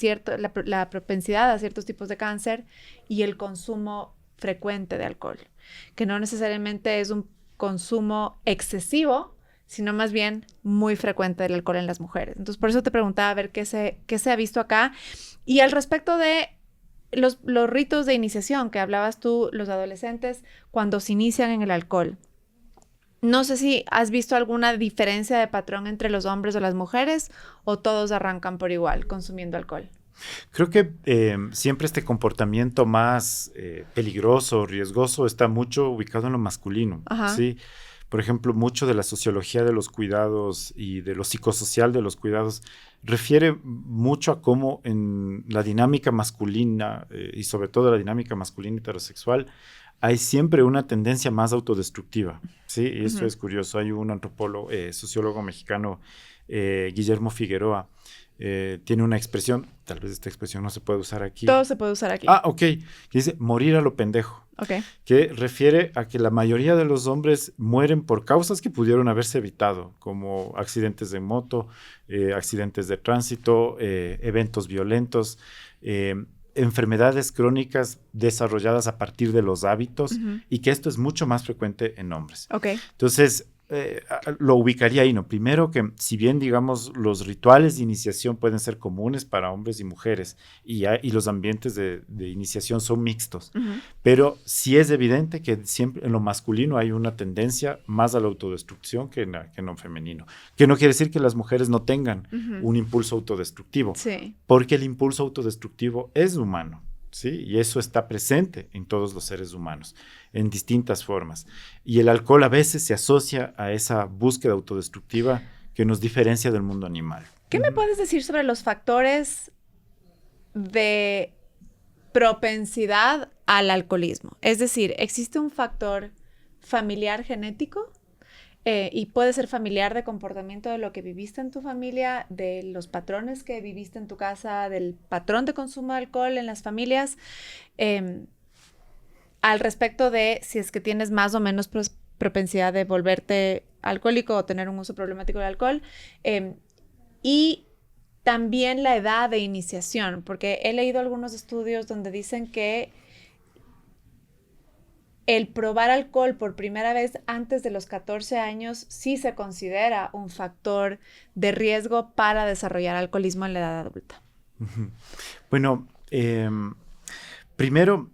la propensidad a ciertos tipos de cáncer y el consumo frecuente de alcohol, que no necesariamente es un consumo excesivo, sino más bien muy frecuente del alcohol en las mujeres. Entonces, por eso te preguntaba a ver qué se ha visto acá. Y al respecto de los ritos de iniciación que hablabas tú, los adolescentes, cuando se inician en el alcohol. No sé si has visto alguna diferencia de patrón entre los hombres o las mujeres, o todos arrancan por igual consumiendo alcohol. Creo que siempre este comportamiento más peligroso, riesgoso, está mucho ubicado en lo masculino. ¿Sí? Por ejemplo, mucho de la sociología de los cuidados y de lo psicosocial de los cuidados refiere mucho a cómo en la dinámica masculina y sobre todo la dinámica masculina heterosexual hay siempre una tendencia más autodestructiva, ¿sí? Y eso es curioso. Hay un antropólogo, sociólogo mexicano, Guillermo Figueroa, tiene una expresión, tal vez esta expresión no se puede usar aquí. Todo se puede usar aquí. Ok, que dice morir a lo pendejo. Ok. Que refiere a que la mayoría de los hombres mueren por causas que pudieron haberse evitado, como accidentes de moto, accidentes de tránsito, eventos violentos, enfermedades crónicas desarrolladas a partir de los hábitos, y que esto es mucho más frecuente en hombres. Ok. Entonces, lo ubicaría ahí, ¿no? Primero que, si bien, digamos, los rituales de iniciación pueden ser comunes para hombres y mujeres, y los ambientes de iniciación son mixtos, pero sí es evidente que siempre en lo masculino hay una tendencia más a la autodestrucción que en lo femenino. Que no quiere decir que las mujeres no tengan un impulso autodestructivo, Sí. porque el impulso autodestructivo es humano. ¿Sí? Y eso está presente en todos los seres humanos, en distintas formas. Y el alcohol a veces se asocia a esa búsqueda autodestructiva que nos diferencia del mundo animal. ¿Qué me puedes decir sobre los factores de propensidad al alcoholismo? Es decir, ¿existe un factor familiar genético? Y puede ser familiar de comportamiento de lo que viviste en tu familia, de los patrones que viviste en tu casa, del patrón de consumo de alcohol en las familias, al respecto de si es que tienes más o menos propensidad de volverte alcohólico o tener un uso problemático del alcohol, y también la edad de iniciación, porque he leído algunos estudios donde dicen que el probar alcohol por primera vez antes de los 14 años sí se considera un factor de riesgo para desarrollar alcoholismo en la edad adulta. Bueno, primero,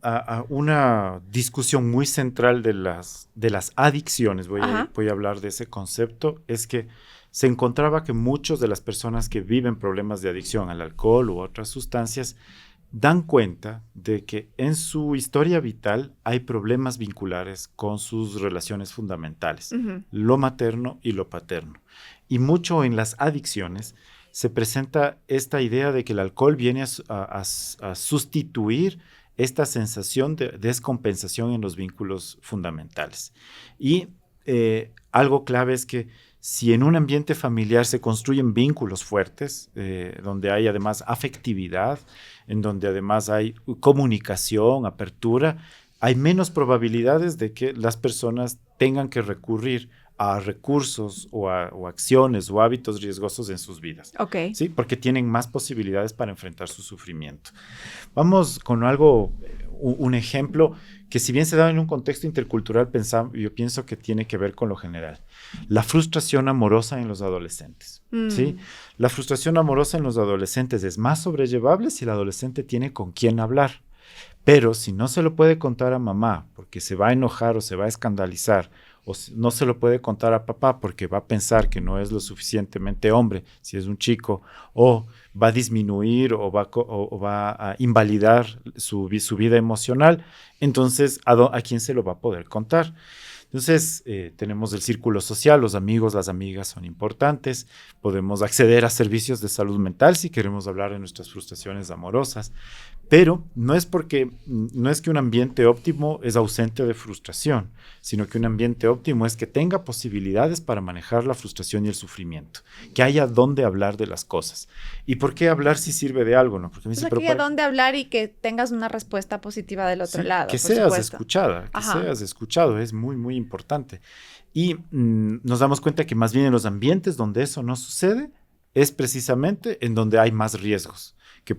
una discusión muy central de las adicciones, voy a hablar de ese concepto, es que se encontraba que muchas de las personas que viven problemas de adicción al alcohol u otras sustancias dan cuenta de que en su historia vital hay problemas vinculares con sus relaciones fundamentales, lo materno y lo paterno. Y mucho en las adicciones se presenta esta idea de que el alcohol viene a sustituir esta sensación de descompensación en los vínculos fundamentales. Y algo clave es que si en un ambiente familiar se construyen vínculos fuertes, donde hay además afectividad, en donde además hay comunicación, apertura, hay menos probabilidades de que las personas tengan que recurrir a recursos o acciones o hábitos riesgosos en sus vidas. Okay. ¿Sí? Porque tienen más posibilidades para enfrentar su sufrimiento. Vamos con algo, un ejemplo que, si bien se da en un contexto intercultural, yo pienso que tiene que ver con lo general. La frustración amorosa en los adolescentes. ¿Sí? La frustración amorosa en los adolescentes es más sobrellevable si el adolescente tiene con quién hablar. Pero si no se lo puede contar a mamá porque se va a enojar o se va a escandalizar, o no se lo puede contar a papá porque va a pensar que no es lo suficientemente hombre si es un chico, o va a disminuir o va a invalidar su vida emocional, entonces ¿a quién se lo va a poder contar? Entonces, tenemos el círculo social, los amigos, las amigas son importantes, podemos acceder a servicios de salud mental si queremos hablar de nuestras frustraciones amorosas, pero no es que un ambiente óptimo es ausente de frustración, sino que un ambiente óptimo es que tenga posibilidades para manejar la frustración y el sufrimiento, que haya dónde hablar de las cosas. ¿Y por qué hablar si sirve de algo? ¿No? Porque me dice, que haya dónde hablar y que tengas una respuesta positiva del otro lado. Que seas escuchada, que seas escuchado, es muy, muy importante. Y nos damos cuenta que más bien en los ambientes donde eso no sucede, es precisamente en donde hay más riesgos, que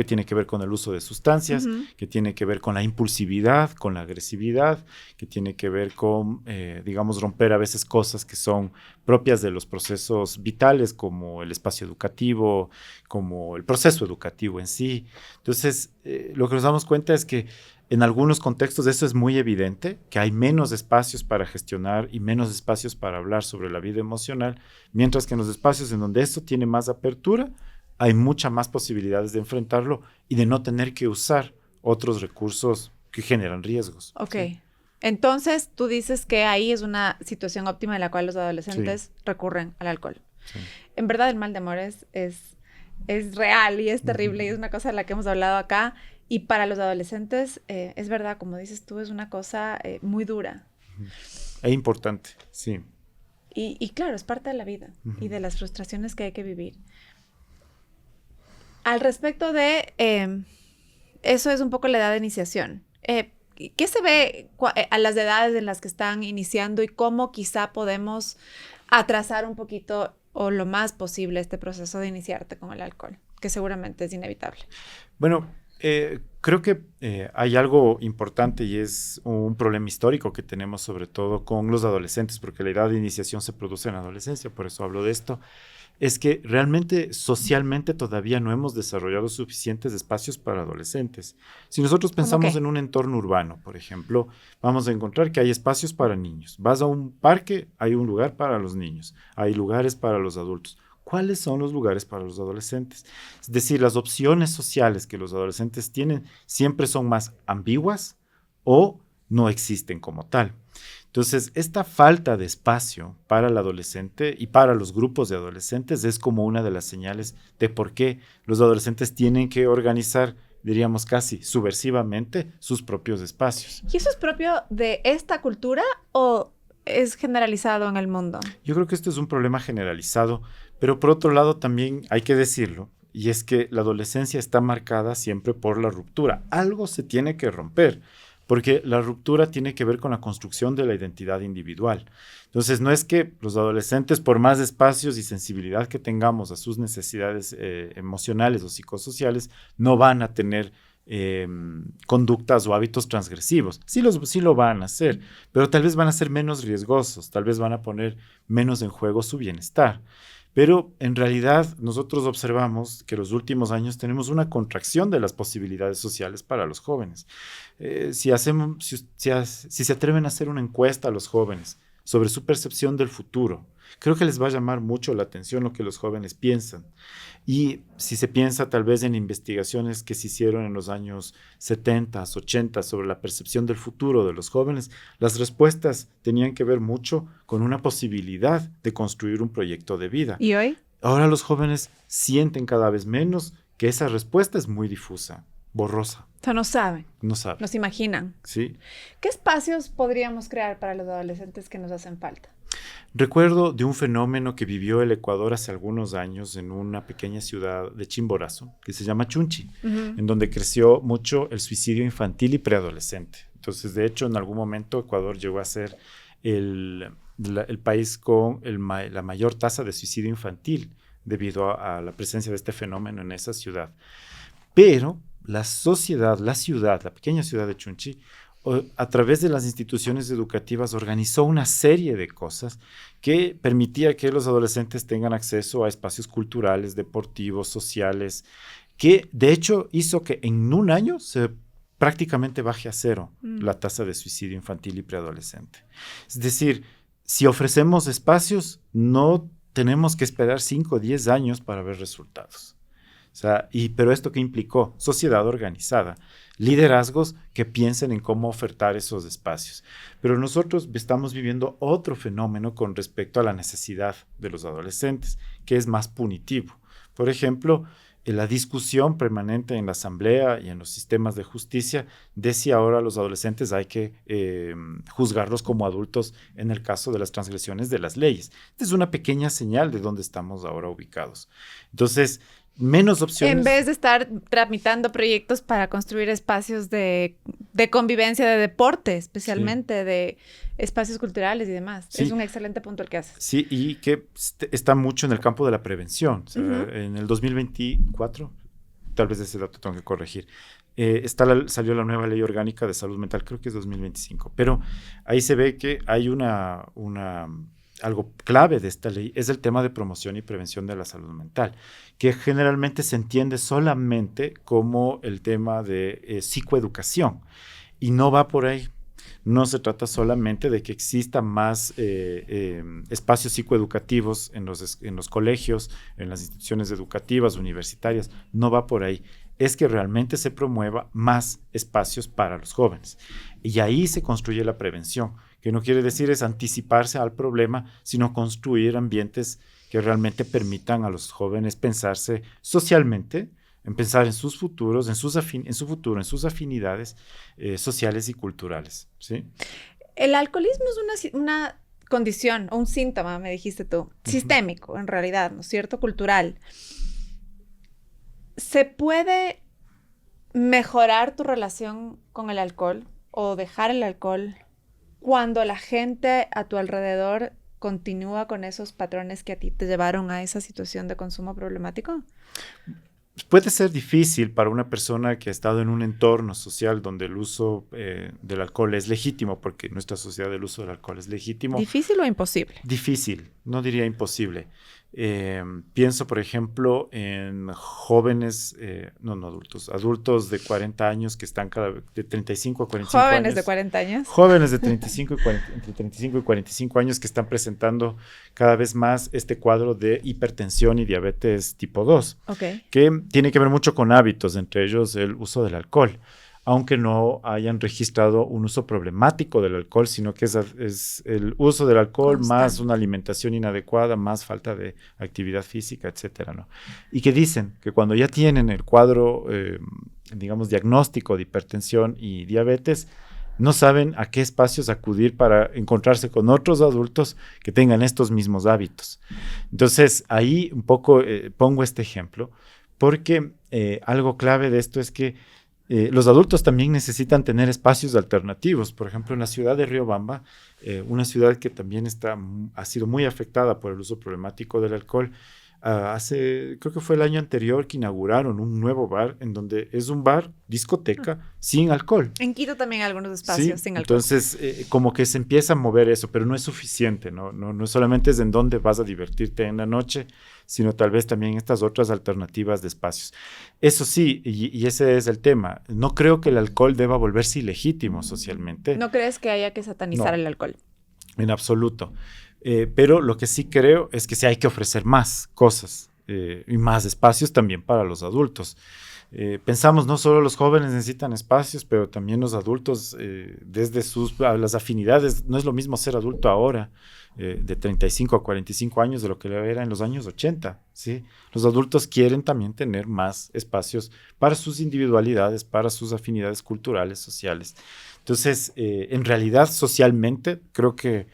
tiene que ver con el uso de sustancias, que tiene que ver con la impulsividad, con la agresividad, que tiene que ver con, digamos, romper a veces cosas que son propias de los procesos vitales, como el espacio educativo, como el proceso educativo en sí. Entonces, lo que nos damos cuenta es que en algunos contextos eso es muy evidente, que hay menos espacios para gestionar y menos espacios para hablar sobre la vida emocional, mientras que en los espacios en donde eso tiene más apertura, hay muchas más posibilidades de enfrentarlo y de no tener que usar otros recursos que generan riesgos. Ok. ¿Sí? Entonces, tú dices que ahí es una situación óptima en la cual los adolescentes recurren al alcohol. Sí. En verdad, el mal de amor es real y es terrible y es una cosa de la que hemos hablado acá. Y para los adolescentes, es verdad, como dices tú, es una cosa muy dura. Es importante, sí. Y claro, es parte de la vida y de las frustraciones que hay que vivir. Al respecto de, eso es un poco la edad de iniciación. ¿Qué se ve a las edades en las que están iniciando y cómo quizá podemos atrasar un poquito o lo más posible este proceso de iniciarte con el alcohol, que seguramente es inevitable? Bueno, creo que hay algo importante y es un problema histórico que tenemos sobre todo con los adolescentes, porque la edad de iniciación se produce en la adolescencia, por eso hablo de esto. Es que realmente socialmente todavía no hemos desarrollado suficientes espacios para adolescentes. Si nosotros pensamos en un entorno urbano, por ejemplo, vamos a encontrar que hay espacios para niños. Vas a un parque, hay un lugar para los niños, hay lugares para los adultos. ¿Cuáles son los lugares para los adolescentes? Es decir, las opciones sociales que los adolescentes tienen siempre son más ambiguas o no existen como tal. Entonces, esta falta de espacio para el adolescente y para los grupos de adolescentes es como una de las señales de por qué los adolescentes tienen que organizar, diríamos casi subversivamente, sus propios espacios. ¿Y eso es propio de esta cultura o es generalizado en el mundo? Yo creo que esto es un problema generalizado, pero por otro lado también hay que decirlo, y es que la adolescencia está marcada siempre por la ruptura. Algo se tiene que romper, porque la ruptura tiene que ver con la construcción de la identidad individual. Entonces, no es que los adolescentes, por más espacios y sensibilidad que tengamos a sus necesidades emocionales o psicosociales, no van a tener conductas o hábitos transgresivos. Sí lo van a hacer, pero tal vez van a ser menos riesgosos, tal vez van a poner menos en juego su bienestar. Pero en realidad nosotros observamos que en los últimos años tenemos una contracción de las posibilidades sociales para los jóvenes. Si se atreven a hacer una encuesta a los jóvenes sobre su percepción del futuro, creo que les va a llamar mucho la atención lo que los jóvenes piensan. Y si se piensa tal vez en investigaciones que se hicieron en los años 70, 80 sobre la percepción del futuro de los jóvenes, las respuestas tenían que ver mucho con una posibilidad de construir un proyecto de vida. ¿Y hoy? Ahora los jóvenes sienten cada vez menos que esa respuesta es muy difusa, borrosa. O sea, no saben. No saben. No se imaginan. Sí. ¿Qué espacios podríamos crear para los adolescentes que nos hacen falta? Recuerdo de un fenómeno que vivió el Ecuador hace algunos años en una pequeña ciudad de Chimborazo, que se llama Chunchi, en donde creció mucho el suicidio infantil y preadolescente. Entonces, de hecho, en algún momento Ecuador llegó a ser el país con la mayor tasa de suicidio infantil debido a la presencia de este fenómeno en esa ciudad. Pero la pequeña ciudad de Chunchi, a través de las instituciones educativas organizó una serie de cosas que permitía que los adolescentes tengan acceso a espacios culturales, deportivos, sociales, que de hecho hizo que en un año se prácticamente baje a cero la tasa de suicidio infantil y preadolescente. Es decir, si ofrecemos espacios, no tenemos que esperar 5 o 10 años para ver resultados. O sea, pero ¿esto qué implicó? Sociedad organizada, liderazgos que piensen en cómo ofertar esos espacios. Pero nosotros estamos viviendo otro fenómeno con respecto a la necesidad de los adolescentes, que es más punitivo. Por ejemplo, la discusión permanente en la asamblea y en los sistemas de justicia de si ahora a los adolescentes hay que juzgarlos como adultos en el caso de las transgresiones de las leyes. Esta es una pequeña señal de dónde estamos ahora ubicados. Entonces, menos opciones. En vez de estar tramitando proyectos para construir espacios de convivencia, de deporte, especialmente, sí, de espacios culturales y demás. Sí. Es un excelente punto el que haces. Sí, y que está mucho en el campo de la prevención. O sea, en el 2024, tal vez ese dato tengo que corregir, salió la nueva ley orgánica de salud mental, creo que es 2025, pero ahí se ve que hay algo clave de esta ley es el tema de promoción y prevención de la salud mental, que generalmente se entiende solamente como el tema de psicoeducación y no va por ahí. No se trata solamente de que exista más espacios psicoeducativos en los colegios, en las instituciones educativas, universitarias, no va por ahí. Es que realmente se promueva más espacios para los jóvenes. Y ahí se construye la prevención, que no quiere decir es anticiparse al problema, sino construir ambientes que realmente permitan a los jóvenes pensarse socialmente, en pensar en sus futuros, en su futuro, en sus afinidades sociales y culturales, ¿sí? El alcoholismo es una condición o un síntoma, me dijiste tú, sistémico en realidad, ¿no es cierto? Cultural. ¿Se puede mejorar tu relación con el alcohol o dejar el alcohol cuando la gente a tu alrededor continúa con esos patrones que a ti te llevaron a esa situación de consumo problemático? Puede ser difícil para una persona que ha estado en un entorno social donde el uso del alcohol es legítimo, porque en nuestra sociedad el uso del alcohol es legítimo. ¿Difícil o imposible? Difícil, no diría imposible. Pienso, por ejemplo, en jóvenes, no adultos, adultos de 40 años que están de 35 a 45 años. Jóvenes de 40 años. Jóvenes de 35 entre 35 y 45 años que están presentando cada vez más este cuadro de hipertensión y diabetes tipo 2, que tiene que ver mucho con hábitos, entre ellos el uso del alcohol. Aunque no hayan registrado un uso problemático del alcohol, sino que es el uso del alcohol más una alimentación inadecuada, más falta de actividad física, etcétera, ¿no? Y que dicen que cuando ya tienen el cuadro, digamos, diagnóstico de hipertensión y diabetes, no saben a qué espacios acudir para encontrarse con otros adultos que tengan estos mismos hábitos. Entonces, ahí un poco pongo este ejemplo, porque algo clave de esto es que los adultos también necesitan tener espacios alternativos. Por ejemplo, en la ciudad de Riobamba, una ciudad que también ha sido muy afectada por el uso problemático del alcohol, creo que fue el año anterior que inauguraron un nuevo bar, en donde es un bar, discoteca, sin alcohol. En Quito también hay algunos espacios sin alcohol. Entonces, como que se empieza a mover eso, pero no es suficiente, no solamente es en dónde vas a divertirte en la noche, sino tal vez también estas otras alternativas de espacios. Eso sí, y ese es el tema, no creo que el alcohol deba volverse ilegítimo socialmente. ¿No crees que haya que satanizar el alcohol? En absoluto. Pero lo que sí creo es que sí hay que ofrecer más cosas y más espacios también para los adultos. Pensamos, no solo los jóvenes necesitan espacios, pero también los adultos, desde las afinidades. No es lo mismo ser adulto ahora, de 35 a 45 años, de lo que era en los años 80, ¿sí? Los adultos quieren también tener más espacios para sus individualidades, para sus afinidades culturales, sociales. Entonces, en realidad, socialmente, creo que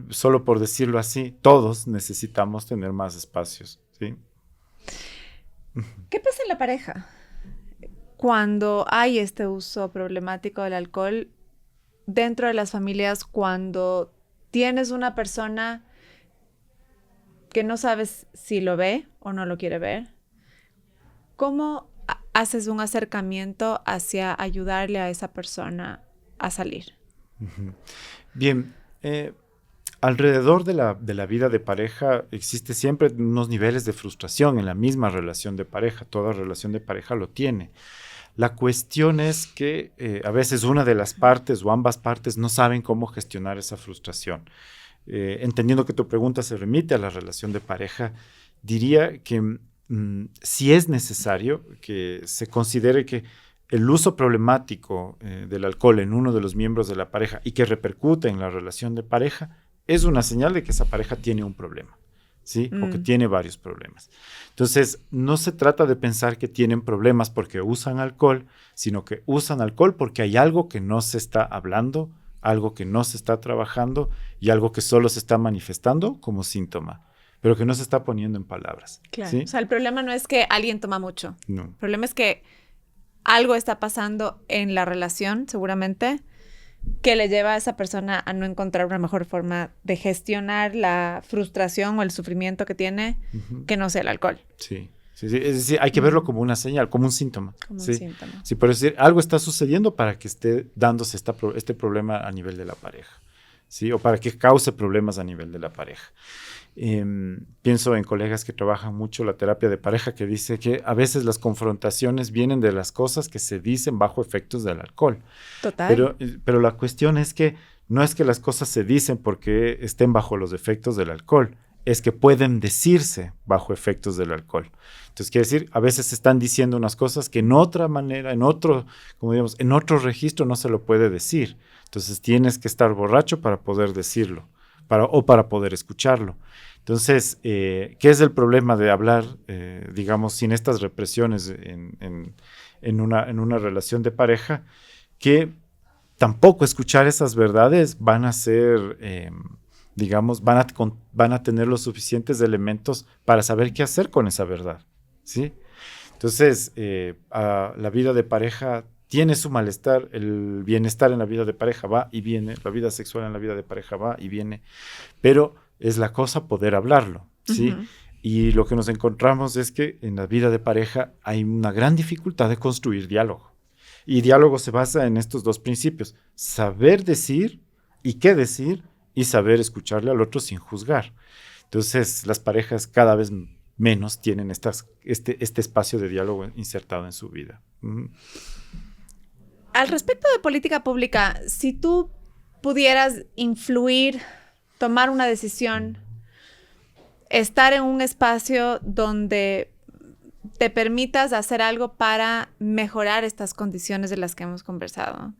solo por decirlo así, todos necesitamos tener más espacios, ¿sí? ¿Qué pasa en la pareja cuando hay este uso problemático del alcohol dentro de las familias, cuando tienes una persona que no sabes si lo ve o no lo quiere ver? ¿Cómo haces un acercamiento hacia ayudarle a esa persona a salir? Bien, alrededor de la vida de pareja existe siempre unos niveles de frustración en la misma relación de pareja. Toda relación de pareja lo tiene. La cuestión es que a veces una de las partes o ambas partes no saben cómo gestionar esa frustración. Entendiendo que tu pregunta se remite a la relación de pareja, diría que si es necesario que se considere que el uso problemático del alcohol en uno de los miembros de la pareja y que repercute en la relación de pareja es una señal de que esa pareja tiene un problema, ¿sí? O que tiene varios problemas. Entonces, no se trata de pensar que tienen problemas porque usan alcohol, sino que usan alcohol porque hay algo que no se está hablando, algo que no se está trabajando y algo que solo se está manifestando como síntoma, pero que no se está poniendo en palabras. Claro. ¿Sí? O sea, el problema no es que alguien toma mucho. No. El problema es que algo está pasando en la relación, seguramente, que le lleva a esa persona a no encontrar una mejor forma de gestionar la frustración o el sufrimiento que tiene, que no sea el alcohol. Sí. Es decir, hay que verlo como una señal, como un síntoma. Como ¿sí? un síntoma. Sí, por decir, algo está sucediendo para que esté dándose este problema a nivel de la pareja, ¿sí? O para que cause problemas a nivel de la pareja. Pienso en colegas que trabajan mucho la terapia de pareja, que dice que a veces las confrontaciones vienen de las cosas que se dicen bajo efectos del alcohol. Total. Pero la cuestión es que no es que las cosas se dicen porque estén bajo los efectos del alcohol, es que pueden decirse bajo efectos del alcohol. Entonces, quiere decir, a veces se están diciendo unas cosas que en otra manera, en otro registro no se lo puede decir. Entonces, tienes que estar borracho para poder decirlo, para poder escucharlo. Entonces, ¿qué es el problema de hablar, digamos, sin estas represiones en una relación de pareja? Que tampoco escuchar esas verdades van a ser digamos, van a tener los suficientes elementos para saber qué hacer con esa verdad, ¿sí? Entonces, la vida de pareja tiene su malestar, el bienestar en la vida de pareja va y viene, la vida sexual en la vida de pareja va y viene, pero es la cosa poder hablarlo, ¿sí? Ujú. Y lo que nos encontramos es que en la vida de pareja hay una gran dificultad de construir diálogo. Y diálogo se basa en estos dos principios: saber decir y qué decir, y saber escucharle al otro sin juzgar. Entonces, las parejas cada vez menos tienen este espacio de diálogo insertado en su vida. Al respecto de política pública, si tú pudieras influir, tomar una decisión, estar en un espacio donde te permitas hacer algo para mejorar estas condiciones de las que hemos conversado,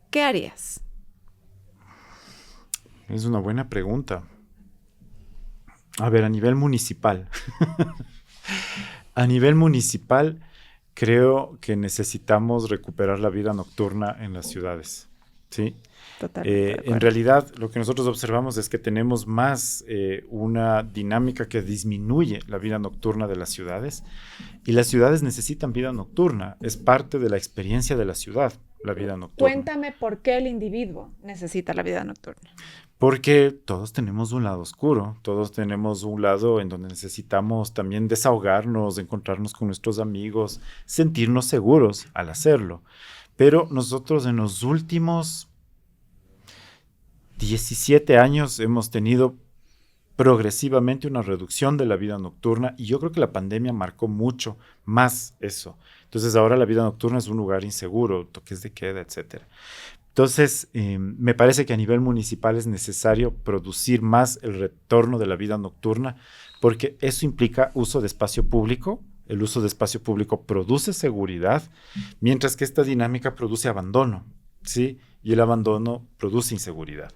¿qué harías? Es una buena pregunta. A ver, a nivel municipal. A nivel municipal, creo que necesitamos recuperar la vida nocturna en las ciudades, ¿sí? Totalmente de acuerdo. En realidad, lo que nosotros observamos es que tenemos más una dinámica que disminuye la vida nocturna de las ciudades, y las ciudades necesitan vida nocturna. Es parte de la experiencia de la ciudad, la vida nocturna. Cuéntame por qué el individuo necesita la vida nocturna. Porque todos tenemos un lado oscuro, todos tenemos un lado en donde necesitamos también desahogarnos, encontrarnos con nuestros amigos, sentirnos seguros al hacerlo. Pero nosotros en los últimos 17 años hemos tenido progresivamente una reducción de la vida nocturna, y yo creo que la pandemia marcó mucho más eso. Entonces ahora la vida nocturna es un lugar inseguro, toques de queda, etcétera. Entonces, me parece que a nivel municipal es necesario producir más el retorno de la vida nocturna, porque eso implica uso de espacio público. El uso de espacio público produce seguridad, mientras que esta dinámica produce abandono, ¿sí? Y el abandono produce inseguridad.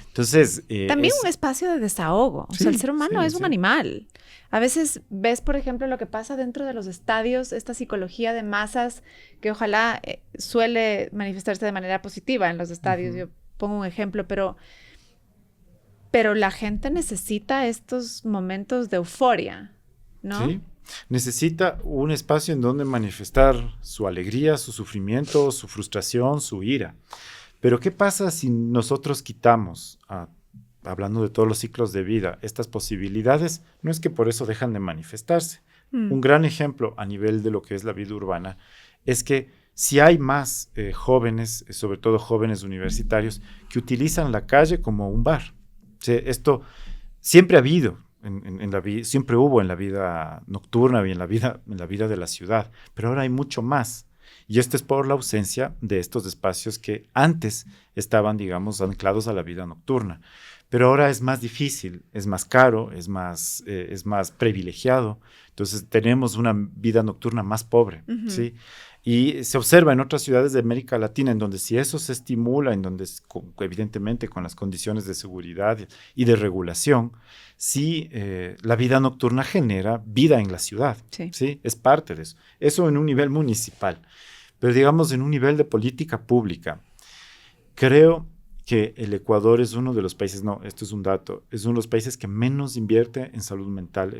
Entonces, también un espacio de desahogo. O sea, el ser humano es un animal. A veces ves, por ejemplo, lo que pasa dentro de los estadios, esta psicología de masas que ojalá suele manifestarse de manera positiva en los estadios. Yo pongo un ejemplo, pero la gente necesita estos momentos de euforia, ¿no? Sí, necesita un espacio en donde manifestar su alegría, su sufrimiento, su frustración, su ira. Pero ¿qué pasa si nosotros quitamos, hablando de todos los ciclos de vida, estas posibilidades? No es que por eso dejan de manifestarse. Un gran ejemplo a nivel de lo que es la vida urbana es que si hay más jóvenes, sobre todo jóvenes universitarios, que utilizan la calle como un bar. O sea, esto siempre ha habido, siempre hubo en la vida nocturna y en la vida de la ciudad, pero ahora hay mucho más. Y esto es por la ausencia de estos espacios que antes estaban, digamos, anclados a la vida nocturna. Pero ahora es más difícil, es más caro, es más privilegiado. Entonces tenemos una vida nocturna más pobre, ¿sí? Y se observa en otras ciudades de América Latina, en donde si eso se estimula, en donde evidentemente con las condiciones de seguridad y de regulación, sí, la vida nocturna genera vida en la ciudad, ¿sí? Es parte de eso. Eso en un nivel municipal. Pero digamos en un nivel de política pública, creo que el Ecuador es uno de los países, no, esto es un dato, es uno de los países que menos invierte en salud mental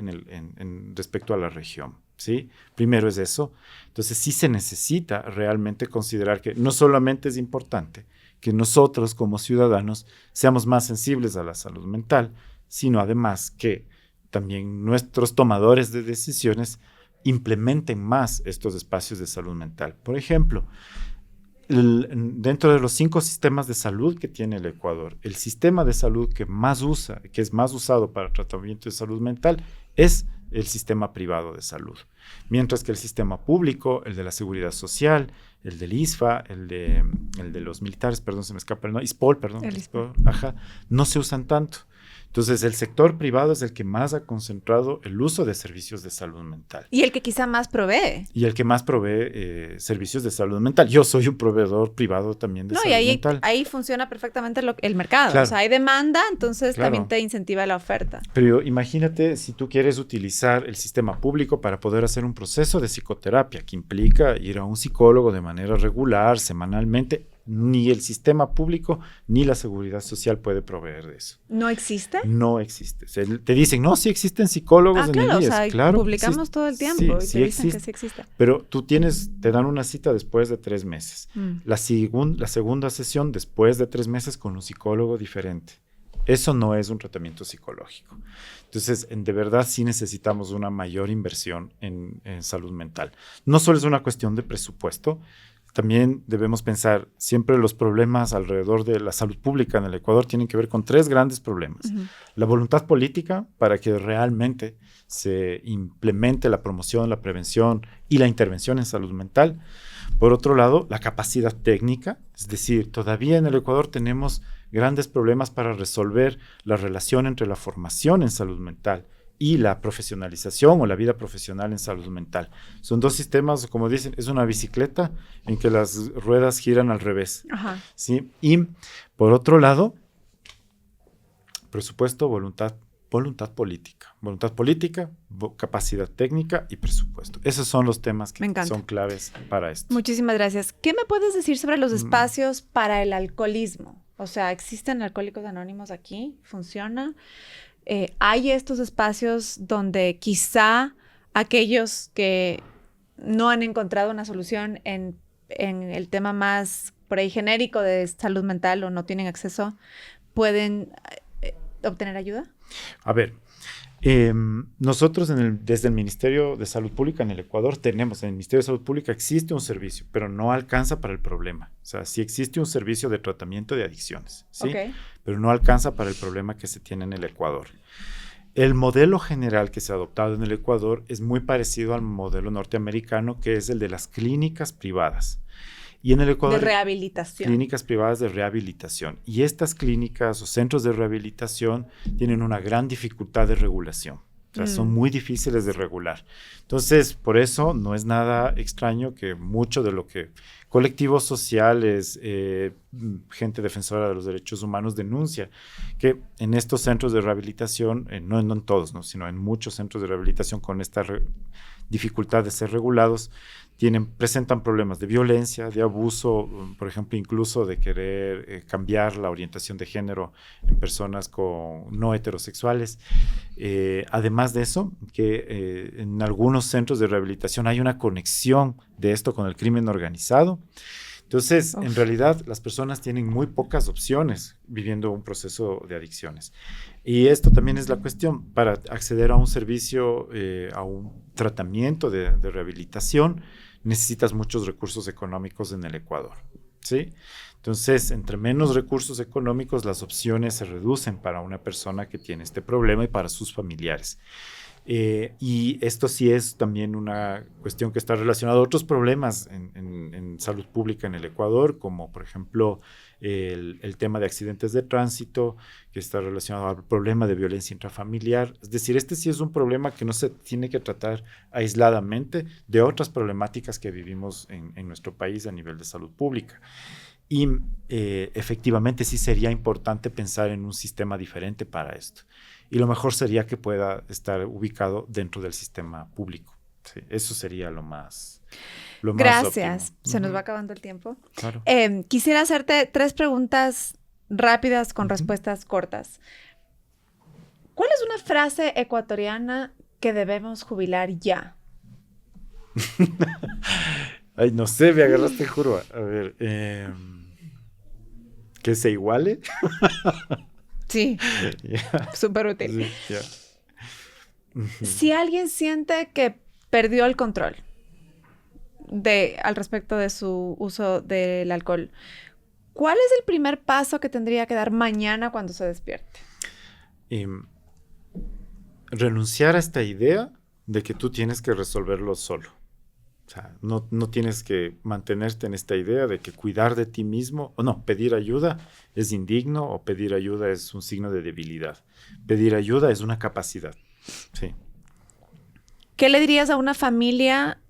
respecto a la región, ¿sí? Primero es eso. Entonces sí se necesita realmente considerar que no solamente es importante que nosotros como ciudadanos seamos más sensibles a la salud mental, sino además que también nuestros tomadores de decisiones implementen más estos espacios de salud mental. Por ejemplo, dentro de los 5 sistemas de salud que tiene el Ecuador, el sistema de salud que es más usado para tratamiento de salud mental es el sistema privado de salud. Mientras que el sistema público, el de la seguridad social, el del ISFA, el de los militares, perdón, se me escapa el nombre, ISPOL, perdón, ISPOL, no se usan tanto. Entonces, el sector privado es el que más ha concentrado el uso de servicios de salud mental. Y el que quizá más provee. Y el que más provee servicios de salud mental. Yo soy un proveedor privado también de salud mental. No, y ahí funciona perfectamente el mercado. Claro. O sea, hay demanda, entonces también te incentiva la oferta. Pero imagínate si tú quieres utilizar el sistema público para poder hacer un proceso de psicoterapia que implica ir a un psicólogo de manera regular, semanalmente, Ni el sistema público ni la seguridad social puede proveer de eso. ¿No existe? No existe. Te dicen, no, sí existen psicólogos en el claro, IES. o sea, Claro, publicamos todo el tiempo y te dicen que sí existe. Pero tú te dan una cita después de 3 meses. La segunda sesión después de 3 meses con un psicólogo diferente. Eso no es un tratamiento psicológico. Entonces, de verdad sí necesitamos una mayor inversión en salud mental. No solo es una cuestión de presupuesto, también debemos pensar, siempre los problemas alrededor de la salud pública en el Ecuador tienen que ver con 3 grandes problemas. La voluntad política para que realmente se implemente la promoción, la prevención y la intervención en salud mental. Por otro lado, la capacidad técnica, es decir, todavía en el Ecuador tenemos grandes problemas para resolver la relación entre la formación en salud mental y la profesionalización o la vida profesional en salud mental. Son 2 sistemas, como dicen, es una bicicleta en que las ruedas giran al revés. Ajá. ¿Sí? Y por otro lado, presupuesto, voluntad política, capacidad técnica y presupuesto. Esos son los temas que son claves para esto. Muchísimas gracias. ¿Qué me puedes decir sobre los espacios para el alcoholismo? O sea, ¿existen alcohólicos anónimos aquí? ¿Funciona? ¿Hay estos espacios donde quizá aquellos que no han encontrado una solución en el tema más por ahí genérico de salud mental o no tienen acceso, pueden obtener ayuda? A ver, nosotros desde el Ministerio de Salud Pública en el Ecuador en el Ministerio de Salud Pública existe un servicio, pero no alcanza para el problema. O sea, sí existe un servicio de tratamiento de adicciones, ¿sí? Pero no alcanza para el problema que se tiene en el Ecuador. El modelo general que se ha adoptado en el Ecuador es muy parecido al modelo norteamericano, que es el de las clínicas privadas. Y en el Ecuador, de rehabilitación. Clínicas privadas de rehabilitación. Y estas clínicas o centros de rehabilitación tienen una gran dificultad de regulación. O sea, son muy difíciles de regular. Entonces, por eso no es nada extraño que mucho de lo que colectivos sociales, gente defensora de los derechos humanos denuncia, que en estos centros de rehabilitación, no en todos, ¿no? Sino en muchos centros de rehabilitación con esta dificultad de ser regulados, presentan problemas de violencia, de abuso, por ejemplo, incluso de querer cambiar la orientación de género en personas no heterosexuales. Además de eso, que en algunos centros de rehabilitación hay una conexión de esto con el crimen organizado. Entonces, en realidad, las personas tienen muy pocas opciones viviendo un proceso de adicciones. Y esto también es la cuestión. Para acceder a un servicio, a un tratamiento de rehabilitación, necesitas muchos recursos económicos en el Ecuador, ¿sí? Entonces, entre menos recursos económicos, las opciones se reducen para una persona que tiene este problema y para sus familiares. Y esto sí es también una cuestión que está relacionada a otros problemas en salud pública en el Ecuador, como por ejemplo el tema de accidentes de tránsito, que está relacionado al problema de violencia intrafamiliar. Es decir, este sí es un problema que no se tiene que tratar aisladamente de otras problemáticas que vivimos en nuestro país a nivel de salud pública. Y efectivamente sí sería importante pensar en un sistema diferente para esto. Y lo mejor sería que pueda estar ubicado dentro del sistema público. Sí, eso sería lo más Gracias. óptimo. Se nos va acabando el tiempo. Claro. Quisiera hacerte 3 preguntas rápidas con respuestas cortas. ¿Cuál es una frase ecuatoriana que debemos jubilar ya? Ay, no sé, me agarraste en curva. A ver, ¿que se iguale? Sí, súper útil. Sí, Si alguien siente que perdió el control al respecto de su uso del alcohol, ¿cuál es el primer paso que tendría que dar mañana cuando se despierte? Renunciar a esta idea de que tú tienes que resolverlo solo. O sea, no tienes que mantenerte en esta idea de que cuidar de ti mismo, o no, pedir ayuda es indigno o pedir ayuda es un signo de debilidad. Pedir ayuda es una capacidad. Sí. ¿Qué le dirías a una familia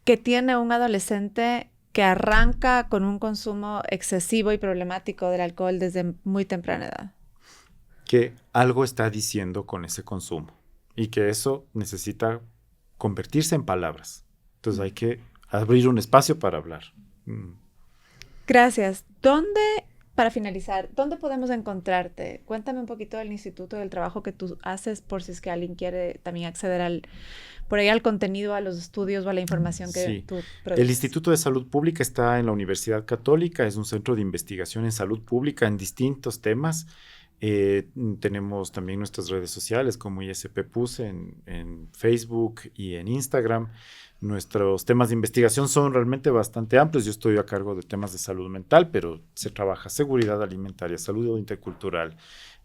que tiene un adolescente que arranca con un consumo excesivo y problemático del alcohol desde muy temprana edad? Que algo está diciendo con ese consumo y que eso necesita convertirse en palabras. Entonces hay que abrir un espacio para hablar. Gracias. Para finalizar, ¿dónde podemos encontrarte? Cuéntame un poquito del instituto, del trabajo que tú haces, por si es que alguien quiere también acceder por ahí al contenido, a los estudios o a la información que Sí, tú el produces. Instituto de Salud Pública está en la Universidad Católica, es un centro de investigación en salud pública en distintos temas. Tenemos también nuestras redes sociales como ISP PUSE en Facebook y en Instagram. Nuestros temas de investigación son realmente bastante amplios. Yo estoy a cargo de temas de salud mental, pero se trabaja seguridad alimentaria, salud intercultural,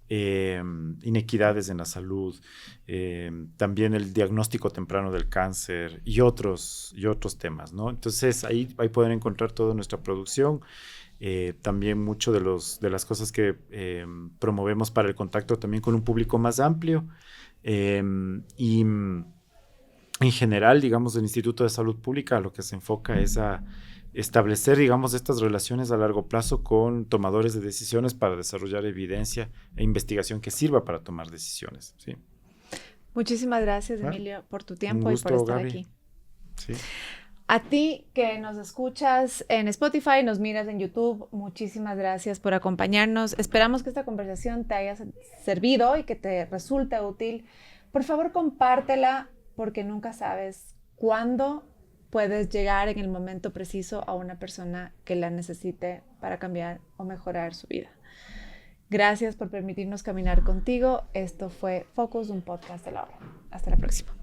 inequidades en la salud, también el diagnóstico temprano del cáncer y otros temas, ¿no? Entonces ahí pueden encontrar toda nuestra producción. También mucho de las cosas que promovemos para el contacto también con un público más amplio. Y en general, digamos, el Instituto de Salud Pública lo que se enfoca es a establecer, digamos, estas relaciones a largo plazo con tomadores de decisiones para desarrollar evidencia e investigación que sirva para tomar decisiones. ¿Sí? Muchísimas gracias, Bueno, Emilio, por tu un tiempo y por gusto, estar Gaby. aquí. Sí. A ti que nos escuchas en Spotify, nos miras en YouTube, muchísimas gracias por acompañarnos. Esperamos que esta conversación te haya servido y que te resulte útil. Por favor, compártela porque nunca sabes cuándo puedes llegar en el momento preciso a una persona que la necesite para cambiar o mejorar su vida. Gracias por permitirnos caminar contigo. Esto fue Focus, un podcast de la hora. Hasta la próxima.